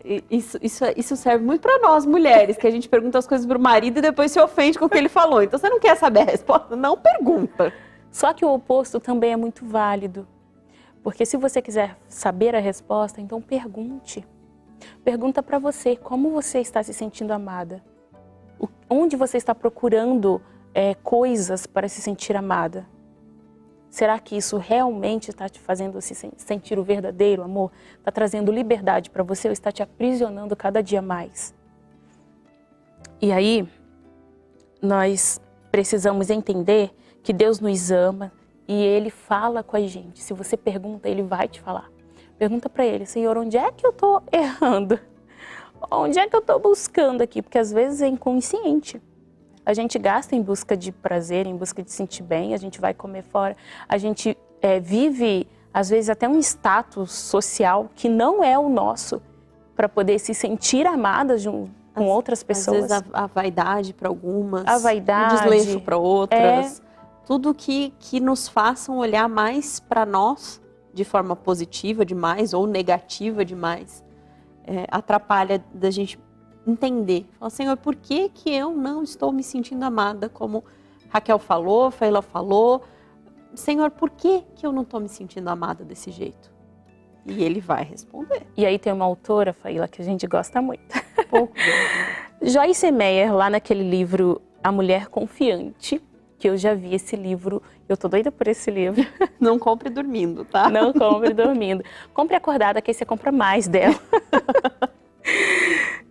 Isso serve muito para nós, mulheres, que a gente pergunta as coisas pro marido e depois se ofende com o que ele falou. Então, você não quer saber a resposta? Não pergunta. Só que o oposto também é muito válido. Porque se você quiser saber a resposta, então pergunte. Pergunta para você, como você está se sentindo amada? Onde você está procurando coisas para se sentir amada? Será que isso realmente está te fazendo se sentir o verdadeiro amor? Está trazendo liberdade para você ou está te aprisionando cada dia mais? E aí, nós precisamos entender que Deus nos ama e Ele fala com a gente. Se você pergunta, Ele vai te falar. Pergunta para Ele, Senhor, onde é que eu estou errando? Onde é que eu estou buscando aqui? Porque às vezes é inconsciente. A gente gasta em busca de prazer, em busca de se sentir bem, a gente vai comer fora. A gente vive, às vezes, até um status social que não é o nosso, para poder se sentir amadas com outras pessoas. Às vezes a vaidade para algumas, a vaidade, o desleixo para outras. Tudo que nos façam olhar mais para nós de forma positiva demais ou negativa demais, atrapalha da gente entender. Fala, Senhor, por que eu não estou me sentindo amada? Como Raquel falou, Faila falou. Senhor, por que eu não estou me sentindo amada desse jeito? E Ele vai responder. E aí tem uma autora, Faila, que a gente gosta muito. Pouco. Joyce Meyer, lá naquele livro A Mulher Confiante, que eu já vi esse livro, eu tô doida por esse livro. Não compre dormindo, tá? Não compre dormindo. Compre acordada, que aí você compra mais dela.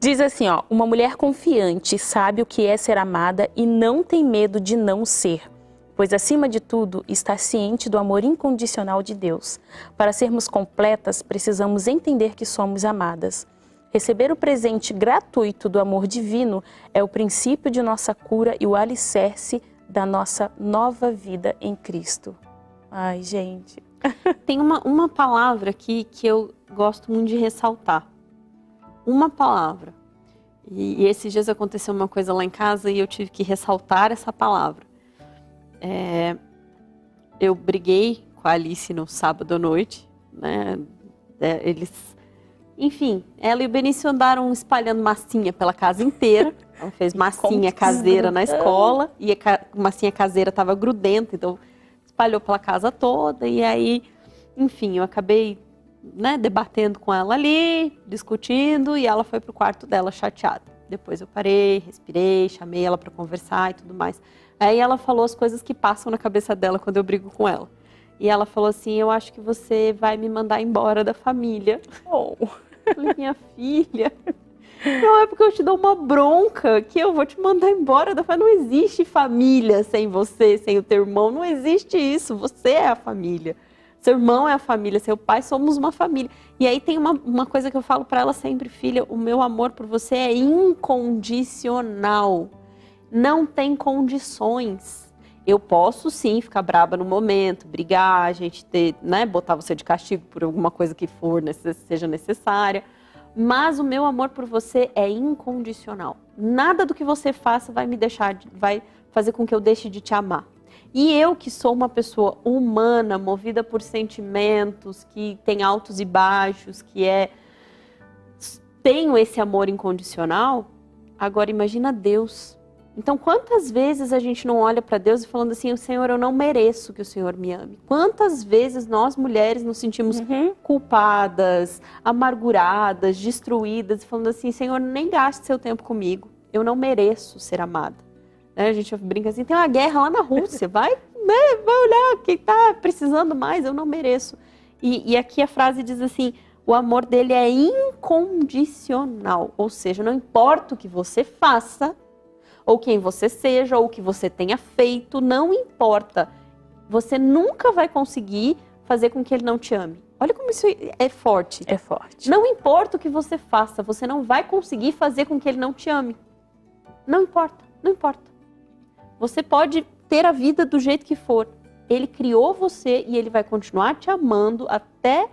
Diz assim, ó, uma mulher confiante sabe o que é ser amada e não tem medo de não ser, pois acima de tudo está ciente do amor incondicional de Deus. Para sermos completas, precisamos entender que somos amadas. Receber o presente gratuito do amor divino é o princípio de nossa cura e o alicerce da nossa nova vida em Cristo. Ai, gente. Tem uma palavra aqui que eu gosto muito de ressaltar. Uma palavra. E esses dias aconteceu uma coisa lá em casa e eu tive que ressaltar essa palavra. Eu briguei com a Alice no sábado à noite, né? Enfim, ela e o Benício andaram espalhando massinha pela casa inteira. Ela fez massinha caseira na escola e a massinha caseira estava grudenta, então espalhou pela casa toda. E aí, enfim, eu acabei debatendo com ela ali, discutindo, e ela foi pro quarto dela chateada. Depois eu parei, respirei, chamei ela para conversar e tudo mais. Aí ela falou as coisas que passam na cabeça dela quando eu brigo com ela. E ela falou assim, eu acho que você vai me mandar embora da família. Eu falei, minha filha, não é porque eu te dou uma bronca que eu vou te mandar embora da família. Não existe família sem você, sem o teu irmão, não existe isso, você é a família. Seu irmão é a família, seu pai, somos uma família. E aí tem uma coisa que eu falo para ela sempre, filha, o meu amor por você é incondicional. Não tem condições. Eu posso sim ficar braba no momento, brigar, a gente botar você de castigo por alguma coisa que for, seja necessária. Mas o meu amor por você é incondicional. Nada do que você faça vai fazer com que eu deixe de te amar. E eu, que sou uma pessoa humana, movida por sentimentos, que tem altos e baixos, tenho esse amor incondicional, agora imagina Deus. Então, quantas vezes a gente não olha para Deus e falando assim, Senhor, eu não mereço que o Senhor me ame. Quantas vezes nós, mulheres, nos sentimos culpadas, amarguradas, destruídas, falando assim, Senhor, nem gaste seu tempo comigo, eu não mereço ser amada. A gente brinca assim, tem uma guerra lá na Rússia, vai olhar quem está precisando mais, eu não mereço. E aqui a frase diz assim, o amor dele é incondicional, ou seja, não importa o que você faça, ou quem você seja, ou o que você tenha feito, não importa. Você nunca vai conseguir fazer com que ele não te ame. Olha como isso é forte. É forte. Não importa o que você faça, você não vai conseguir fazer com que ele não te ame. Não importa, não importa. Você pode ter a vida do jeito que for. Ele criou você e ele vai continuar te amando até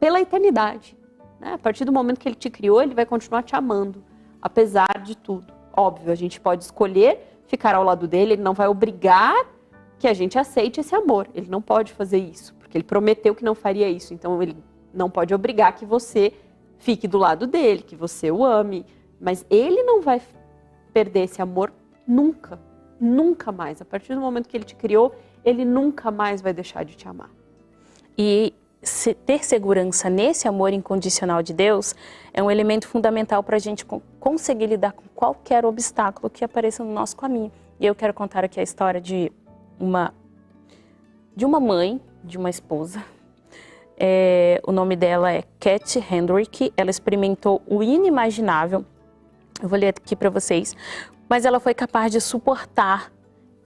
pela eternidade. A partir do momento que ele te criou, ele vai continuar te amando, apesar de tudo. Óbvio, a gente pode escolher ficar ao lado dele, ele não vai obrigar que a gente aceite esse amor. Ele não pode fazer isso, porque ele prometeu que não faria isso. Então, ele não pode obrigar que você fique do lado dele, que você o ame, mas ele não vai perder esse amor nunca, nunca mais. A partir do momento que ele te criou, ele nunca mais vai deixar de te amar. E ter segurança nesse amor incondicional de Deus é um elemento fundamental para a gente conseguir lidar com qualquer obstáculo que apareça no nosso caminho. E eu quero contar aqui a história de uma mãe, de uma esposa. O nome dela é Cat Hendrick. Ela experimentou o inimaginável. Eu vou ler aqui para vocês. Mas ela foi capaz de suportar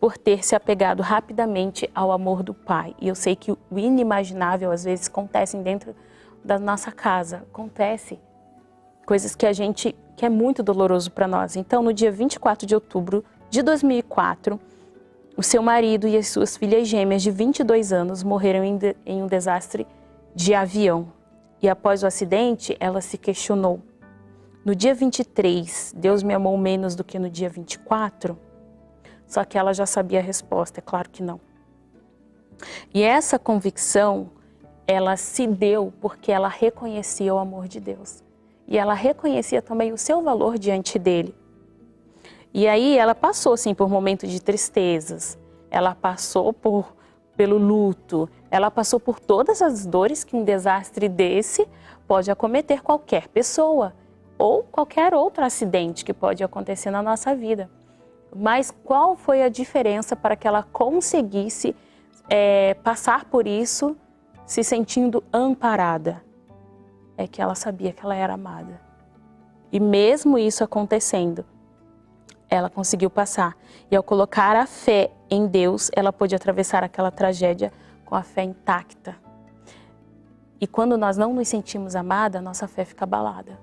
por ter se apegado rapidamente ao amor do Pai. E eu sei que o inimaginável às vezes acontece dentro da nossa casa. Acontece coisas que é muito doloroso para nós. Então, no dia 24 de outubro de 2004, o seu marido e as suas filhas gêmeas de 22 anos morreram em um desastre de avião. E após o acidente, ela se questionou: no dia 23, Deus me amou menos do que no dia 24? Só que ela já sabia a resposta, é claro que não. E essa convicção, ela se deu porque ela reconhecia o amor de Deus. E ela reconhecia também o seu valor diante dele. E aí ela passou, sim, por momentos de tristezas. Ela passou pelo luto. Ela passou por todas as dores que um desastre desse pode acometer qualquer pessoa. Ou qualquer outro acidente que pode acontecer na nossa vida. Mas qual foi a diferença para que ela conseguisse passar por isso se sentindo amparada? É que ela sabia que ela era amada. E mesmo isso acontecendo, ela conseguiu passar. E ao colocar a fé em Deus, ela pôde atravessar aquela tragédia com a fé intacta. E quando nós não nos sentimos amada, nossa fé fica abalada.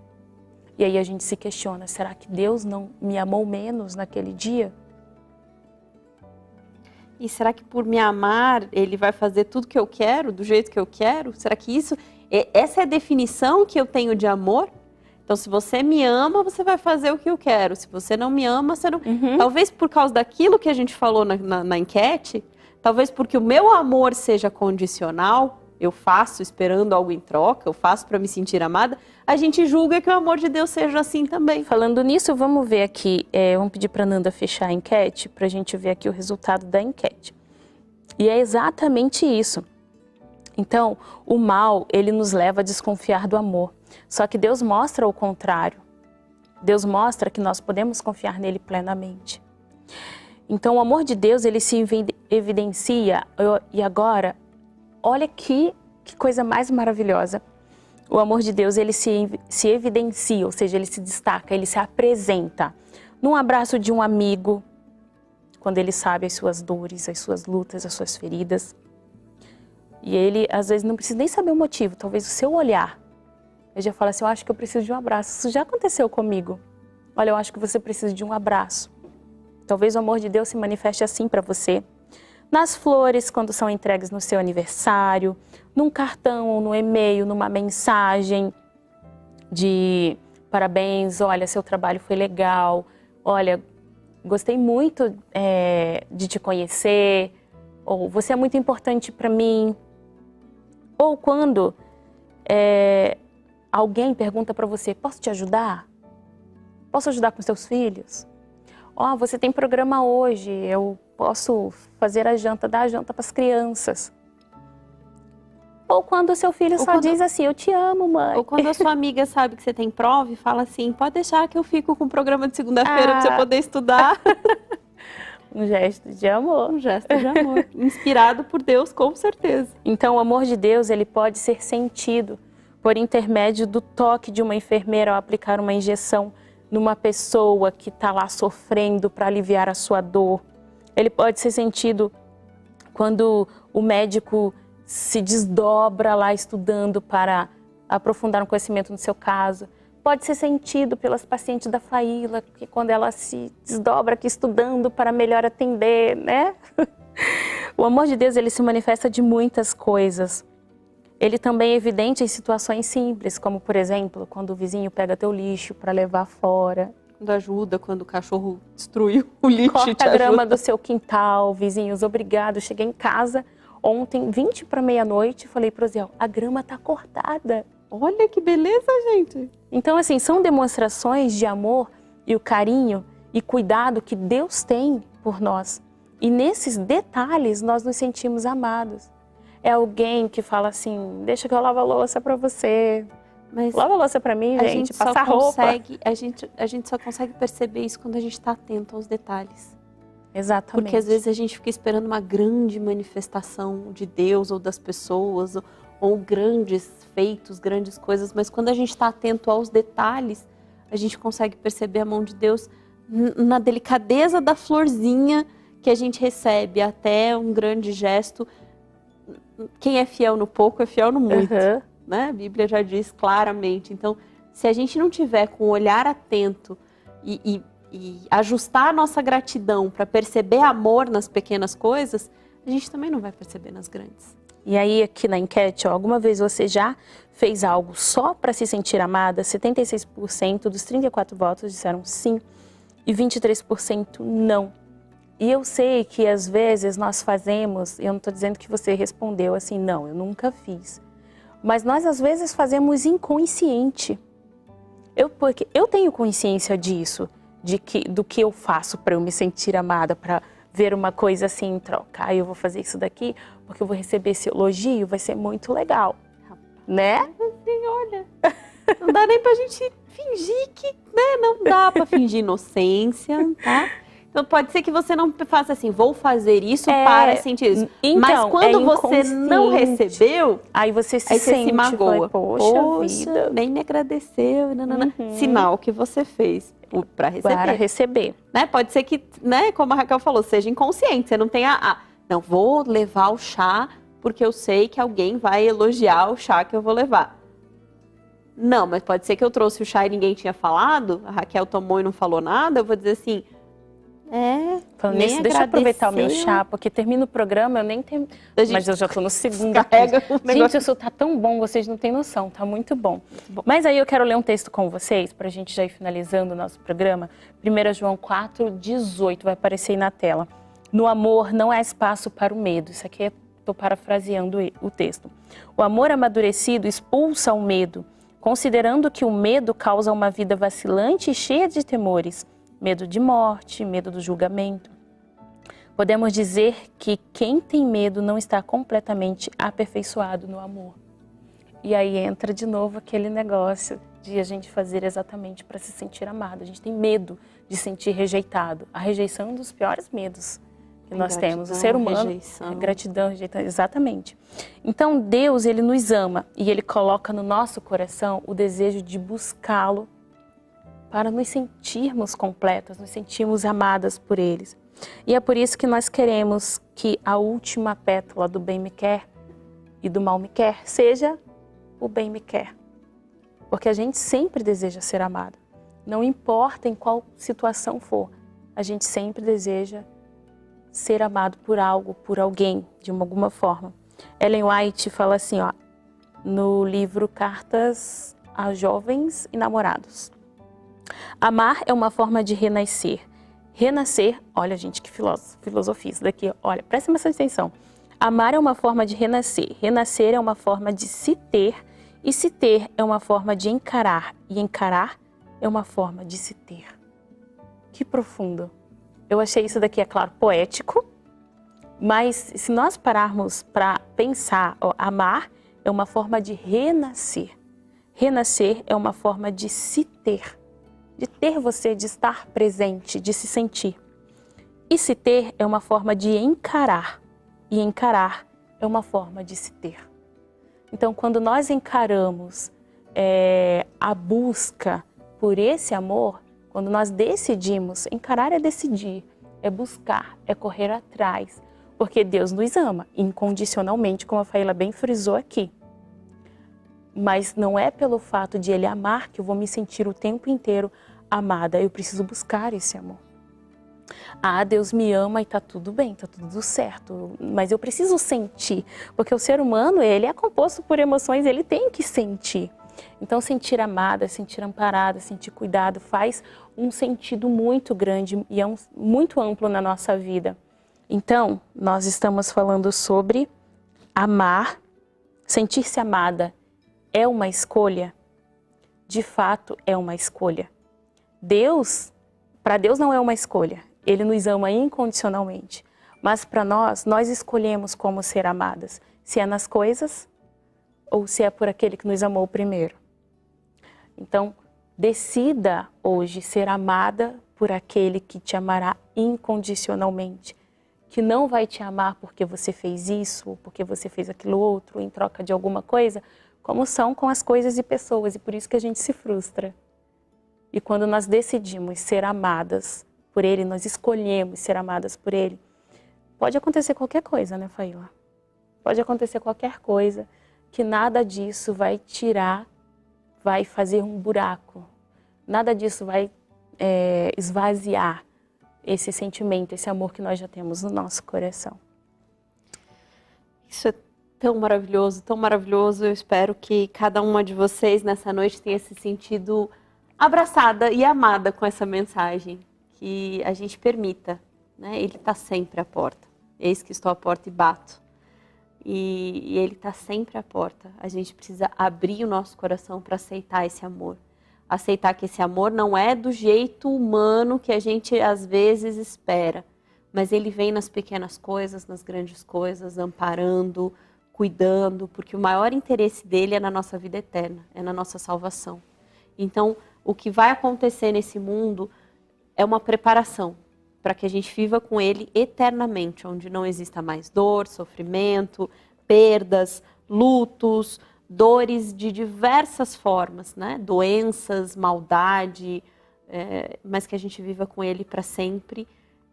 E aí a gente se questiona, será que Deus não me amou menos naquele dia? E será que por me amar, ele vai fazer tudo que eu quero, do jeito que eu quero? Será que essa é a definição que eu tenho de amor? Então, se você me ama, você vai fazer o que eu quero. Se você não me ama, você não... Talvez por causa daquilo que a gente falou na enquete, talvez porque o meu amor seja condicional, eu faço esperando algo em troca, eu faço para me sentir amada, a gente julga que o amor de Deus seja assim também. Falando nisso, vamos ver aqui, vamos pedir para a Nanda fechar a enquete, para a gente ver aqui o resultado da enquete. E é exatamente isso. Então, o mal, ele nos leva a desconfiar do amor. Só que Deus mostra o contrário. Deus mostra que nós podemos confiar nele plenamente. Então, o amor de Deus, ele se evidencia, e agora, olha que coisa mais maravilhosa. O amor de Deus, ele se evidencia, ou seja, ele se destaca, ele se apresenta num abraço de um amigo, quando ele sabe as suas dores, as suas lutas, as suas feridas. E ele, às vezes, não precisa nem saber o motivo, talvez o seu olhar. Ele já fala assim, eu acho que eu preciso de um abraço. Isso já aconteceu comigo. Olha, eu acho que você precisa de um abraço. Talvez o amor de Deus se manifeste assim para você. Nas flores, quando são entregues no seu aniversário, num cartão ou no e-mail, numa mensagem de parabéns, olha, seu trabalho foi legal, olha, gostei muito de te conhecer, ou você é muito importante para mim. Ou quando alguém pergunta para você, posso te ajudar? Posso ajudar com seus filhos? Ó, você tem programa hoje, eu posso fazer a janta, dar a janta para as crianças. Ou quando o seu filho só diz assim, eu te amo, mãe. Ou quando a sua amiga sabe que você tem prova e fala assim, pode deixar que eu fico com o programa de segunda-feira para você poder estudar. Um gesto de amor. Um gesto de amor. Inspirado por Deus, com certeza. Então, o amor de Deus, ele pode ser sentido por intermédio do toque de uma enfermeira ao aplicar uma injeção numa pessoa que está lá sofrendo para aliviar a sua dor. Ele pode ser sentido quando o médico se desdobra lá estudando para aprofundar um conhecimento no seu caso. Pode ser sentido pelas pacientes da Faíla, que quando ela se desdobra aqui estudando para melhor atender, né? O amor de Deus, ele se manifesta de muitas coisas. Ele também é evidente em situações simples, como, por exemplo, quando o vizinho pega teu lixo para levar fora. Quando ajuda, quando o cachorro destruiu o lixo e te corta a grama ajuda. do seu quintal, vizinhos, obrigado. Cheguei em casa ontem, 20 para meia-noite, falei para o Zé, a grama tá cortada. Olha que beleza, gente. Então, assim, são demonstrações de amor e o carinho e cuidado que Deus tem por nós. E nesses detalhes nós nos sentimos amados. É alguém que fala assim, deixa que eu lavo a louça pra você. Mas lava a louça pra mim, gente, passa roupa. A gente só consegue perceber isso quando a gente está atento aos detalhes. Exatamente. Porque às vezes a gente fica esperando uma grande manifestação de Deus ou das pessoas, ou grandes feitos, grandes coisas, mas quando a gente está atento aos detalhes, a gente consegue perceber a mão de Deus na delicadeza da florzinha que a gente recebe, até um grande gesto. Quem é fiel no pouco é fiel no muito, né? A Bíblia já diz claramente. Então, se a gente não tiver com o olhar atento e ajustar a nossa gratidão para perceber amor nas pequenas coisas, a gente também não vai perceber nas grandes. E aí, aqui na enquete, ó, alguma vez você já fez algo só para se sentir amada? 76% dos 34 votos disseram sim e 23% não. E eu sei que às vezes nós fazemos, eu não estou dizendo que você respondeu assim, não, eu nunca fiz. Mas nós às vezes fazemos inconsciente. Porque eu tenho consciência disso, do que eu faço para eu me sentir amada, para ver uma coisa assim em troca. Eu vou fazer isso daqui porque eu vou receber esse elogio, vai ser muito legal, né? Assim, olha, não dá nem pra gente fingir que, né? Não dá pra fingir inocência, tá? Então pode ser que você não faça assim, vou fazer isso para sentir isso. Então, mas quando você não recebeu, aí você se magoa. Poxa vida, nem me agradeceu. Sinal que você fez para receber. Para receber. Né? Pode ser que, né, como a Raquel falou, seja inconsciente. Você não tenha, não, vou levar o chá porque eu sei que alguém vai elogiar o chá que eu vou levar. Não, mas pode ser que eu trouxe o chá e ninguém tinha falado, a Raquel tomou e não falou nada, eu vou dizer assim... Falando nisso, deixa eu aproveitar o meu chá, porque termina o programa, eu nem tenho... Mas eu já tô no segundo. Gente, isso tá tão bom, vocês não têm noção, tá muito bom. Mas aí eu quero ler um texto com vocês, pra gente já ir finalizando o nosso programa. 1 João 4:18, vai aparecer aí na tela. No amor não há espaço para o medo. Isso aqui estou parafraseando o texto. O amor amadurecido expulsa o medo, considerando que o medo causa uma vida vacilante e cheia de temores. Medo de morte, medo do julgamento. Podemos dizer que quem tem medo não está completamente aperfeiçoado no amor. E aí entra de novo aquele negócio de a gente fazer exatamente para se sentir amado. A gente tem medo de sentir rejeitado. A rejeição é um dos piores medos que nós temos. O ser humano, gratidão, rejeição, exatamente. Então Deus, Ele nos ama e Ele coloca no nosso coração o desejo de buscá-lo para nos sentirmos completas, nos sentirmos amadas por eles. E é por isso que nós queremos que a última pétala do bem me quer e do mal me quer seja o bem me quer. Porque a gente sempre deseja ser amado. Não importa em qual situação for, a gente sempre deseja ser amado por algo, por alguém, de alguma forma. Ellen White fala assim, ó, no livro Cartas a Jovens e Namorados. Amar é uma forma de renascer. Renascer, olha gente, que filosofia isso daqui, olha, presta bastante atenção. Amar é uma forma de renascer. Renascer é uma forma de se ter. E se ter é uma forma de encarar. E encarar é uma forma de se ter. Que profundo. Eu achei isso daqui, é claro, poético. Mas se nós pararmos para pensar, ó, amar é uma forma de renascer. Renascer é uma forma de se ter. De ter você, de estar presente, de se sentir. E se ter é uma forma de encarar. E encarar é uma forma de se ter. Então, quando nós encaramos a busca por esse amor, quando nós decidimos, encarar é decidir, é buscar, é correr atrás. Porque Deus nos ama incondicionalmente, como a Faíla bem frisou aqui. Mas não é pelo fato de Ele amar que eu vou me sentir o tempo inteiro amada. Eu preciso buscar esse amor. Deus me ama e tá tudo bem, tá tudo certo. Mas eu preciso sentir. Porque o ser humano, ele é composto por emoções, ele tem que sentir. Então, sentir amada, sentir amparada, sentir cuidado faz um sentido muito grande e é muito amplo na nossa vida. Então, nós estamos falando sobre amar, sentir-se amada é uma escolha? De fato, é uma escolha. Para Deus não é uma escolha. Ele nos ama incondicionalmente. Mas para nós escolhemos como ser amadas. Se é nas coisas ou se é por aquele que nos amou primeiro. Então, decida hoje ser amada por aquele que te amará incondicionalmente. Que não vai te amar porque você fez isso, ou porque você fez aquilo outro, em troca de alguma coisa, como são com as coisas e pessoas. E por isso que a gente se frustra. E quando nós decidimos ser amadas por Ele, nós escolhemos ser amadas por Ele, pode acontecer qualquer coisa, né, Faíla? Pode acontecer qualquer coisa, que nada disso vai tirar, vai fazer um buraco. Nada disso vai esvaziar esse sentimento, esse amor que nós já temos no nosso coração. Isso é tão maravilhoso, tão maravilhoso. Eu espero que cada uma de vocês nessa noite tenha se sentido abraçada e amada com essa mensagem. Que a gente permita, né? Ele está sempre à porta. Eis que estou à porta e bato. E Ele está sempre à porta. A gente precisa abrir o nosso coração para aceitar esse amor. Aceitar que esse amor não é do jeito humano que a gente às vezes espera. Mas Ele vem nas pequenas coisas, nas grandes coisas, amparando, cuidando. Porque o maior interesse dele é na nossa vida eterna, é na nossa salvação. Então, o que vai acontecer nesse mundo é uma preparação para que a gente viva com Ele eternamente, onde não exista mais dor, sofrimento, perdas, lutos, dores de diversas formas, né? Doenças, maldade, mas que a gente viva com Ele para sempre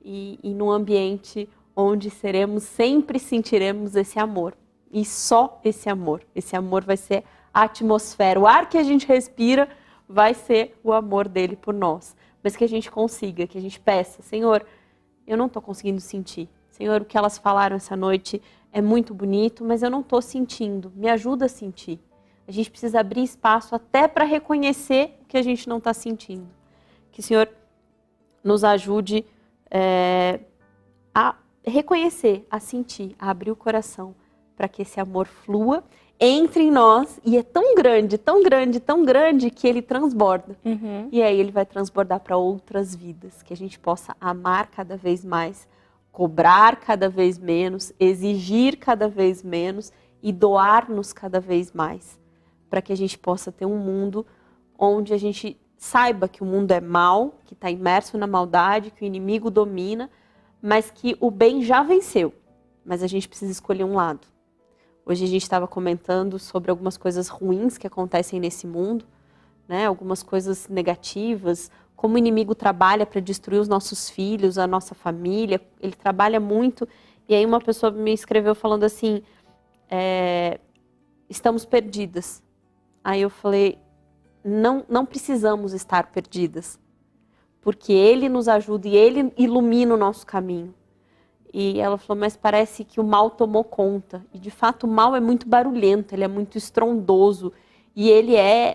e num ambiente onde sempre sentiremos esse amor. E só esse amor. Esse amor vai ser a atmosfera, o ar que a gente respira vai ser o amor dele por nós. Mas que a gente consiga, que a gente peça, Senhor, eu não estou conseguindo sentir. Senhor, o que elas falaram essa noite é muito bonito, mas eu não estou sentindo. Me ajuda a sentir. A gente precisa abrir espaço até para reconhecer o que a gente não está sentindo. Que o Senhor nos ajude a reconhecer, a sentir, a abrir o coração para que esse amor flua, entre em nós, e é tão grande, tão grande, tão grande, que ele transborda. Uhum. E aí ele vai transbordar para outras vidas, que a gente possa amar cada vez mais, cobrar cada vez menos, exigir cada vez menos e doar-nos cada vez mais, para que a gente possa ter um mundo onde a gente saiba que o mundo é mau, que está imerso na maldade, que o inimigo domina, mas que o bem já venceu, mas a gente precisa escolher um lado. Hoje a gente estava comentando sobre algumas coisas ruins que acontecem nesse mundo, né? Algumas coisas negativas, como o inimigo trabalha para destruir os nossos filhos, a nossa família, ele trabalha muito. E aí uma pessoa me escreveu falando assim, estamos perdidas. Aí eu falei, não precisamos estar perdidas, porque Ele nos ajuda e Ele ilumina o nosso caminho. E ela falou, mas parece que o mal tomou conta. E de fato o mal é muito barulhento, ele é muito estrondoso. E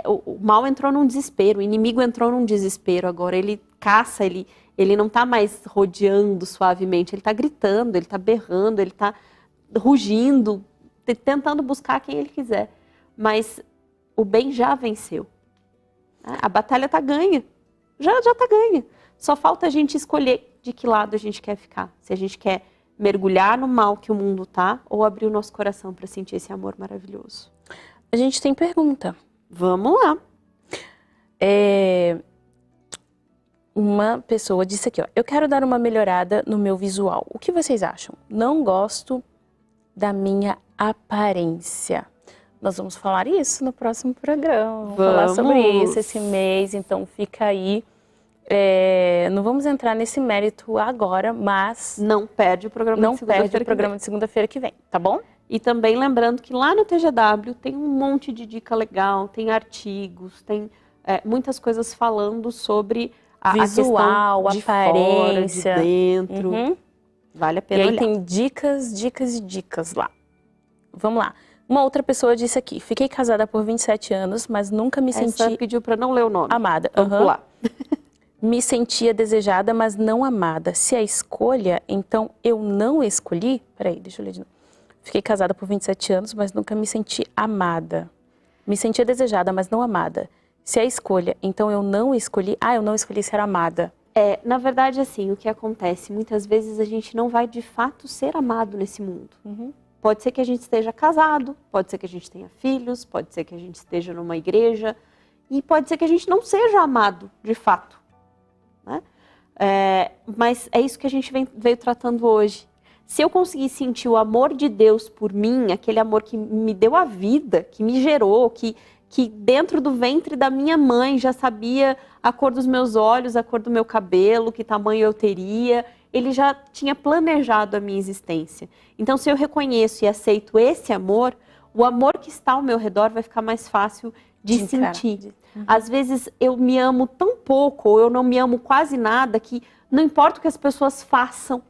o mal entrou num desespero, o inimigo entrou num desespero agora. Ele caça, ele não está mais rodeando suavemente, ele está gritando, ele está berrando, ele está rugindo, tentando buscar quem ele quiser. Mas o bem já venceu. A batalha está ganha, já está ganha. Só falta a gente escolher de que lado a gente quer ficar. Se a gente quer mergulhar no mal que o mundo tá, ou abrir o nosso coração para sentir esse amor maravilhoso. A gente tem pergunta. Vamos lá. Uma pessoa disse aqui, ó, eu quero dar uma melhorada no meu visual. O que vocês acham? Não gosto da minha aparência. Nós vamos falar isso no próximo programa. Vamos falar sobre isso esse mês, então fica aí. Não vamos entrar nesse mérito agora, mas... Não perde o programa de segunda-feira que vem, tá bom? E também lembrando que lá no TGW tem um monte de dica legal, tem artigos, tem muitas coisas falando sobre a visual, questão de aparência, fora, de dentro. Uhum. Vale a pena olhar. Tem dicas e dicas lá. Vamos lá. Uma outra pessoa disse aqui, fiquei casada por 27 anos, mas nunca me senti... Essa pediu para não ler o nome. Amada. Vamos lá. Me sentia desejada, mas não amada. Se a escolha, então eu não escolhi? Peraí, deixa eu ler de novo. Fiquei casada por 27 anos, mas nunca me senti amada. Me sentia desejada, mas não amada. Se é escolha, então eu não escolhi ser amada. Na verdade, assim, o que acontece, muitas vezes a gente não vai de fato ser amado nesse mundo. Pode ser que a gente esteja casado, pode ser que a gente tenha filhos, pode ser que a gente esteja numa igreja, e pode ser que a gente não seja amado, de fato, né? Mas é isso que a gente veio tratando hoje. Se eu conseguir sentir o amor de Deus por mim, aquele amor que me deu a vida, que me gerou, que dentro do ventre da minha mãe já sabia a cor dos meus olhos, a cor do meu cabelo, que tamanho eu teria, ele já tinha planejado a minha existência. Então, se eu reconheço e aceito esse amor, o amor que está ao meu redor vai ficar mais fácil de sentir. Às vezes eu me amo tão pouco, ou eu não me amo quase nada, que não importa o que as pessoas façam,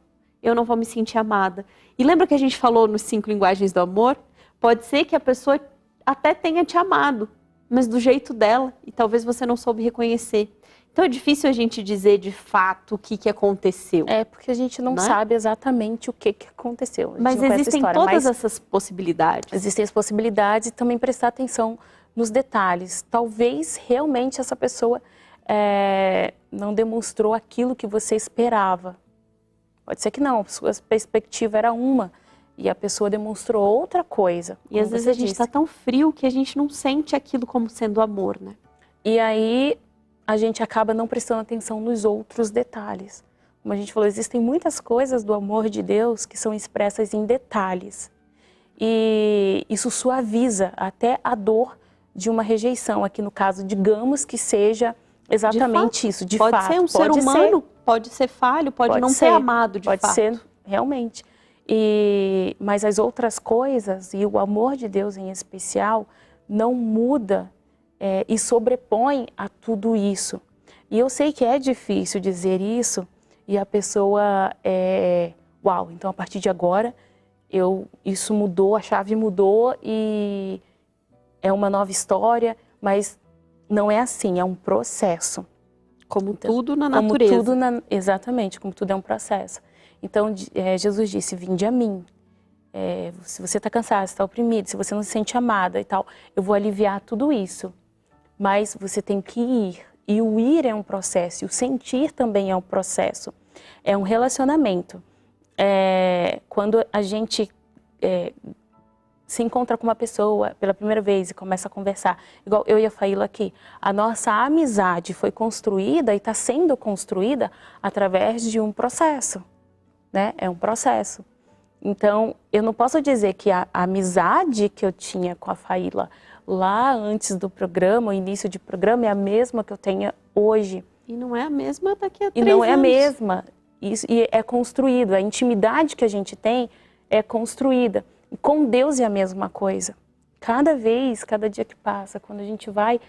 eu não vou me sentir amada. E lembra que a gente falou nos 5 linguagens do amor? Pode ser que a pessoa até tenha te amado, mas do jeito dela, e talvez você não soube reconhecer. Então é difícil a gente dizer de fato o que aconteceu. Porque a gente não sabe exatamente o que aconteceu. Mas existem todas essas possibilidades. Existem as possibilidades e também prestar atenção nos detalhes. Talvez realmente essa pessoa não demonstrou aquilo que você esperava. Pode ser que não, a sua perspectiva era uma e a pessoa demonstrou outra coisa. E às vezes a gente está tão frio que a gente não sente aquilo como sendo amor, né? E aí a gente acaba não prestando atenção nos outros detalhes. Como a gente falou, existem muitas coisas do amor de Deus que são expressas em detalhes. E isso suaviza até a dor de uma rejeição. Aqui no caso, digamos que seja exatamente isso, de fato. Pode ser um ser humano, pode ser falho, pode não ser amado de fato. Pode ser, realmente. Mas as outras coisas, e o amor de Deus em especial, não muda e sobrepõe a tudo isso. E eu sei que é difícil dizer isso, e a pessoa, uau, então a partir de agora, isso mudou, a chave mudou, e é uma nova história, mas não é assim, é um processo. Como tudo na natureza. Exatamente, como tudo é um processo. Então, Jesus disse, vinde a mim. Se você está cansado, se está oprimido, se você não se sente amada e tal, eu vou aliviar tudo isso. Mas você tem que ir. E o ir é um processo, e o sentir também é um processo. É um relacionamento. Quando a gente se encontra com uma pessoa pela primeira vez e começa a conversar, igual eu e a Faíla aqui, a nossa amizade foi construída e está sendo construída através de um processo, né? É um processo. Então, eu não posso dizer que a amizade que eu tinha com a Faíla lá antes do programa, o início de programa, é a mesma que eu tenho hoje. E não é a mesma daqui a 3 anos. E não é a mesma. E é construído. A intimidade que a gente tem é construída. Com Deus é a mesma coisa. Cada vez, cada dia que passa, quando a gente vai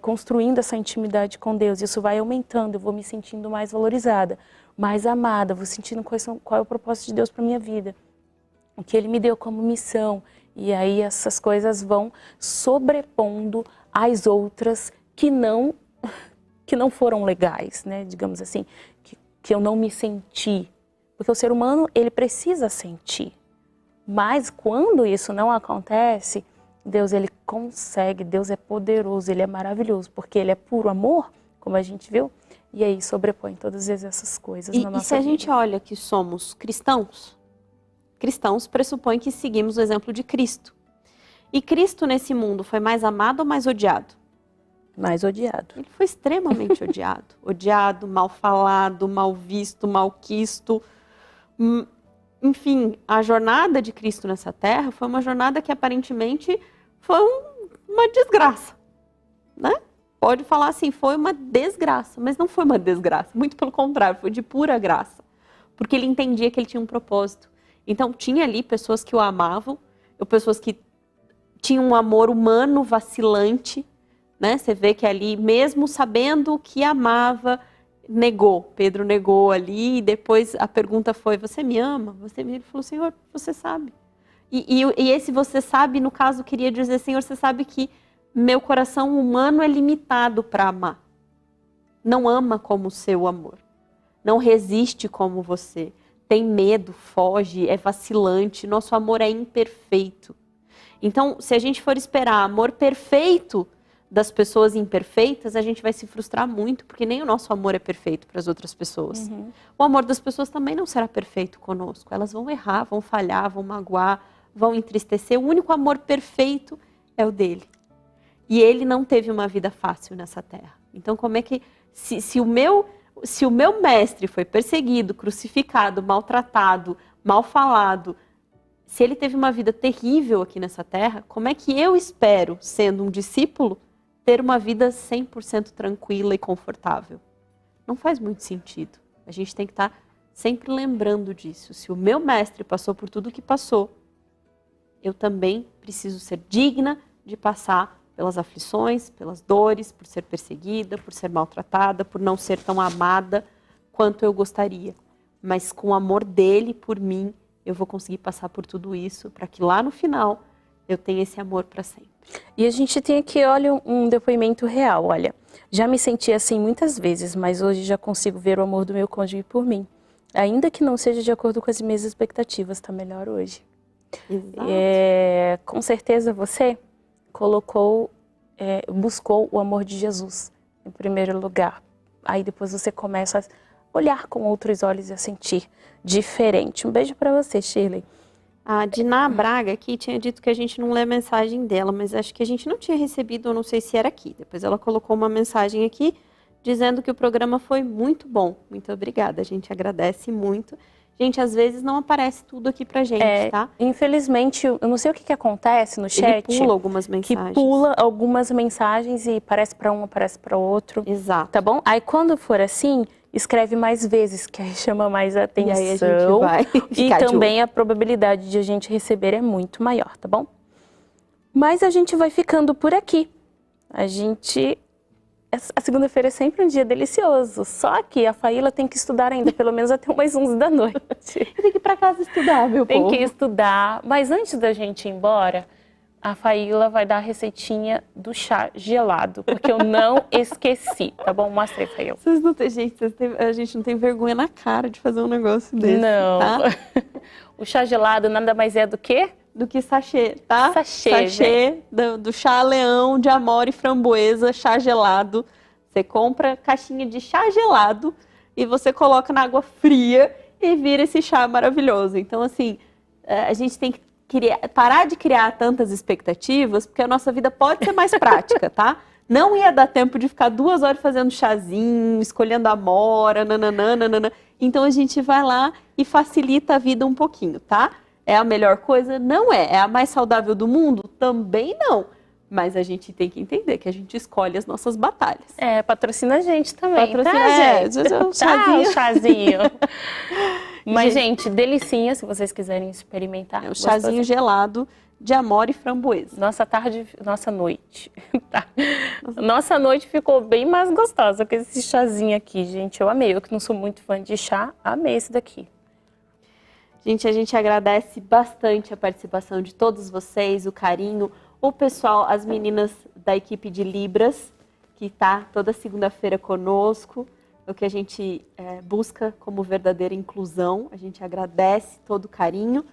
construindo essa intimidade com Deus, isso vai aumentando, eu vou me sentindo mais valorizada, mais amada, vou sentindo qual é o propósito de Deus para minha vida, o que Ele me deu como missão. E aí essas coisas vão sobrepondo as outras que não foram legais, né? Digamos assim, que eu não me senti. Porque o ser humano, ele precisa sentir. Mas quando isso não acontece, Deus, ele consegue, Deus é poderoso, ele é maravilhoso, porque ele é puro amor, como a gente viu, e aí sobrepõe todas essas coisas na nossa vida. E se a gente olha que somos cristãos pressupõe que seguimos o exemplo de Cristo. E Cristo nesse mundo foi mais amado ou mais odiado? Mais odiado. Ele foi extremamente odiado. Odiado, mal falado, mal visto, mal quisto. Enfim, a jornada de Cristo nessa terra foi uma jornada que aparentemente foi uma desgraça, né? Pode falar assim, foi uma desgraça, mas não foi uma desgraça, muito pelo contrário, foi de pura graça, porque ele entendia que ele tinha um propósito. Então tinha ali pessoas que o amavam, pessoas que tinham um amor humano vacilante, né? Você vê que ali, mesmo sabendo que amava, negou. Pedro negou ali, e depois a pergunta foi, você me ama? Ele falou, Senhor, você sabe. E esse você sabe, no caso, queria dizer, Senhor, você sabe que meu coração humano é limitado para amar. Não ama como o seu amor. Não resiste como você. Tem medo, foge, é vacilante. Nosso amor é imperfeito. Então, se a gente for esperar amor perfeito das pessoas imperfeitas, a gente vai se frustrar muito, porque nem o nosso amor é perfeito para as outras pessoas. O amor das pessoas também não será perfeito conosco. Elas vão errar, vão falhar, vão magoar, vão entristecer. O único amor perfeito é o dele. E ele não teve uma vida fácil nessa terra. Então, como é que... Se o meu mestre foi perseguido, crucificado, maltratado, mal falado, se ele teve uma vida terrível aqui nessa terra, como é que eu espero, sendo um discípulo, ter uma vida 100% tranquila e confortável? Não faz muito sentido. A gente tem que estar sempre lembrando disso. Se o meu mestre passou por tudo o que passou, eu também preciso ser digna de passar pelas aflições, pelas dores, por ser perseguida, por ser maltratada, por não ser tão amada quanto eu gostaria. Mas com o amor dele por mim, eu vou conseguir passar por tudo isso, para que lá no final eu tenha esse amor para sempre. E a gente tem aqui, olha, um depoimento real. Olha, já me senti assim muitas vezes, mas hoje já consigo ver o amor do meu cônjuge por mim. Ainda que não seja de acordo com as minhas expectativas, está melhor hoje. Exato. Com certeza você buscou o amor de Jesus em primeiro lugar. Aí depois você começa a olhar com outros olhos e a sentir diferente. Um beijo para você, Shirley. A Diná Braga aqui tinha dito que a gente não lê a mensagem dela, mas acho que a gente não tinha recebido, eu não sei se era aqui. Depois ela colocou uma mensagem aqui dizendo que o programa foi muito bom. Muito obrigada, a gente agradece muito. Gente, às vezes não aparece tudo aqui pra gente, tá? Infelizmente, eu não sei o que acontece no chat. Ele pula algumas mensagens. Que pula algumas mensagens e parece para um, aparece para outro. Exato. Tá bom? Aí quando for assim, escreve mais vezes, que aí chama mais atenção. E aí a gente vai ficar e também a probabilidade de a gente receber é muito maior, tá bom? Mas a gente vai ficando por aqui. A segunda-feira é sempre um dia delicioso, só que a Faíla tem que estudar ainda, pelo menos até umas 11 da noite. Tem que ir pra casa estudar, meu Tem povo. que estudar, mas antes da gente ir embora, a Faíla vai dar a receitinha do chá gelado, porque eu não esqueci, tá bom? Mostra aí, Faíla. Vocês não têm, a gente não tem vergonha na cara de fazer um negócio desse, Não. tá? O chá gelado nada mais é do que? Do que sachê, tá? Sachê do chá leão de amora e framboesa, chá gelado. Você compra caixinha de chá gelado e você coloca na água fria e vira esse chá maravilhoso. Então, assim, a gente tem que parar de criar tantas expectativas, porque a nossa vida pode ser mais prática, tá? Não ia dar tempo de ficar 2 horas fazendo chazinho, escolhendo amora, nananana. Então, a gente vai lá e facilita a vida um pouquinho, tá? É a melhor coisa? Não é. É a mais saudável do mundo? Também não. Mas a gente tem que entender que a gente escolhe as nossas batalhas. Patrocina a gente também, Patrocina, tá, gente? Um chazinho. Um chazinho. Mas, gente, delicinha, se vocês quiserem experimentar. É um chazinho gelado de amora e framboesa. Nossa noite. Tá. Nossa noite ficou bem mais gostosa com esse chazinho aqui, gente. Eu amei. Eu que não sou muito fã de chá, amei esse daqui. Gente, a gente agradece bastante a participação de todos vocês, o carinho, o pessoal, as meninas da equipe de Libras, que está toda segunda-feira conosco, o que a gente busca como verdadeira inclusão. A gente agradece todo o carinho,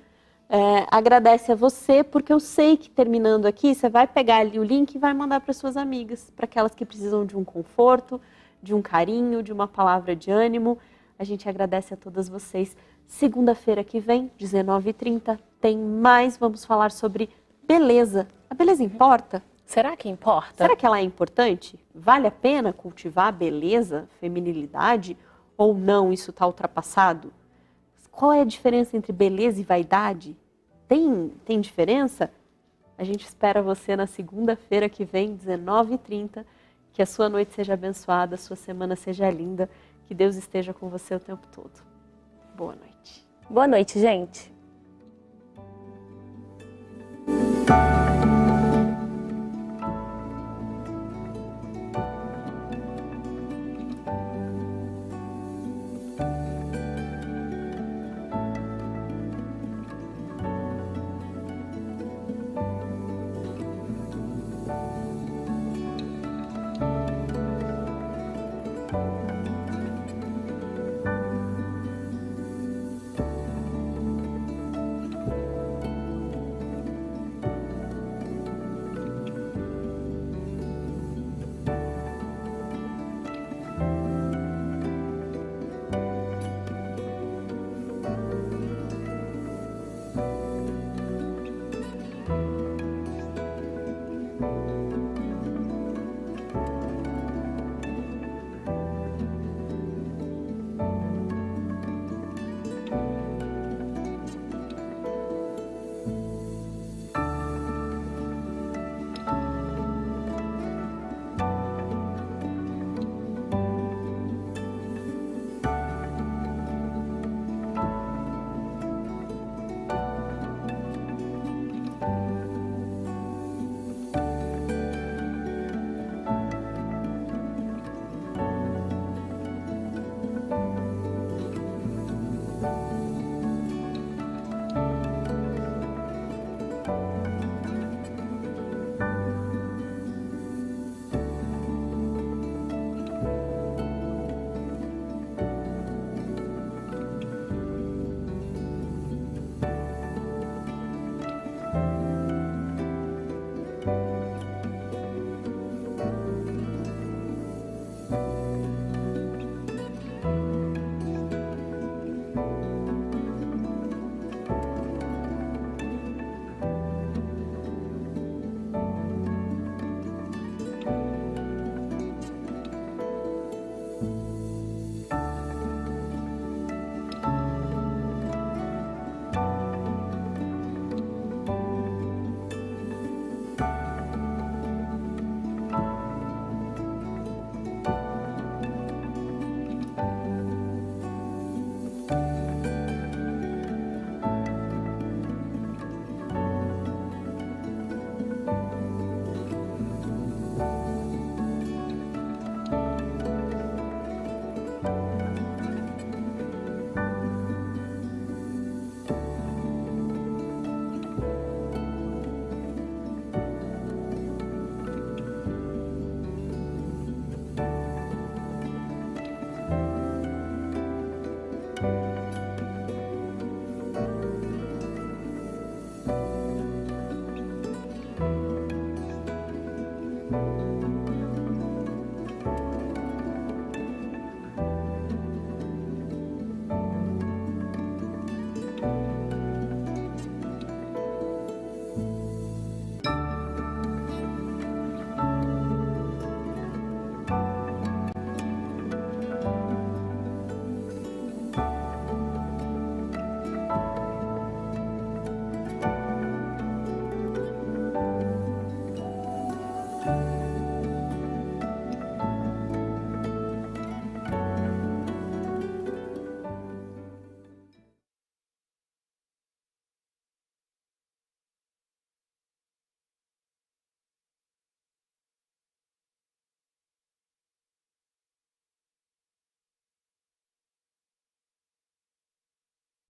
agradece a você, porque eu sei que terminando aqui, você vai pegar ali o link e vai mandar para suas amigas, para aquelas que precisam de um conforto, de um carinho, de uma palavra de ânimo. A gente agradece a todas vocês. Segunda-feira que vem, 19h30, tem mais. Vamos falar sobre beleza. A beleza importa? Será que importa? Será que ela é importante? Vale a pena cultivar a beleza, feminilidade? Ou não, isso está ultrapassado? Qual é a diferença entre beleza e vaidade? Tem diferença? A gente espera você na segunda-feira que vem, 19h30. Que a sua noite seja abençoada, a sua semana seja linda. Que Deus esteja com você o tempo todo. Boa noite. Boa noite, gente.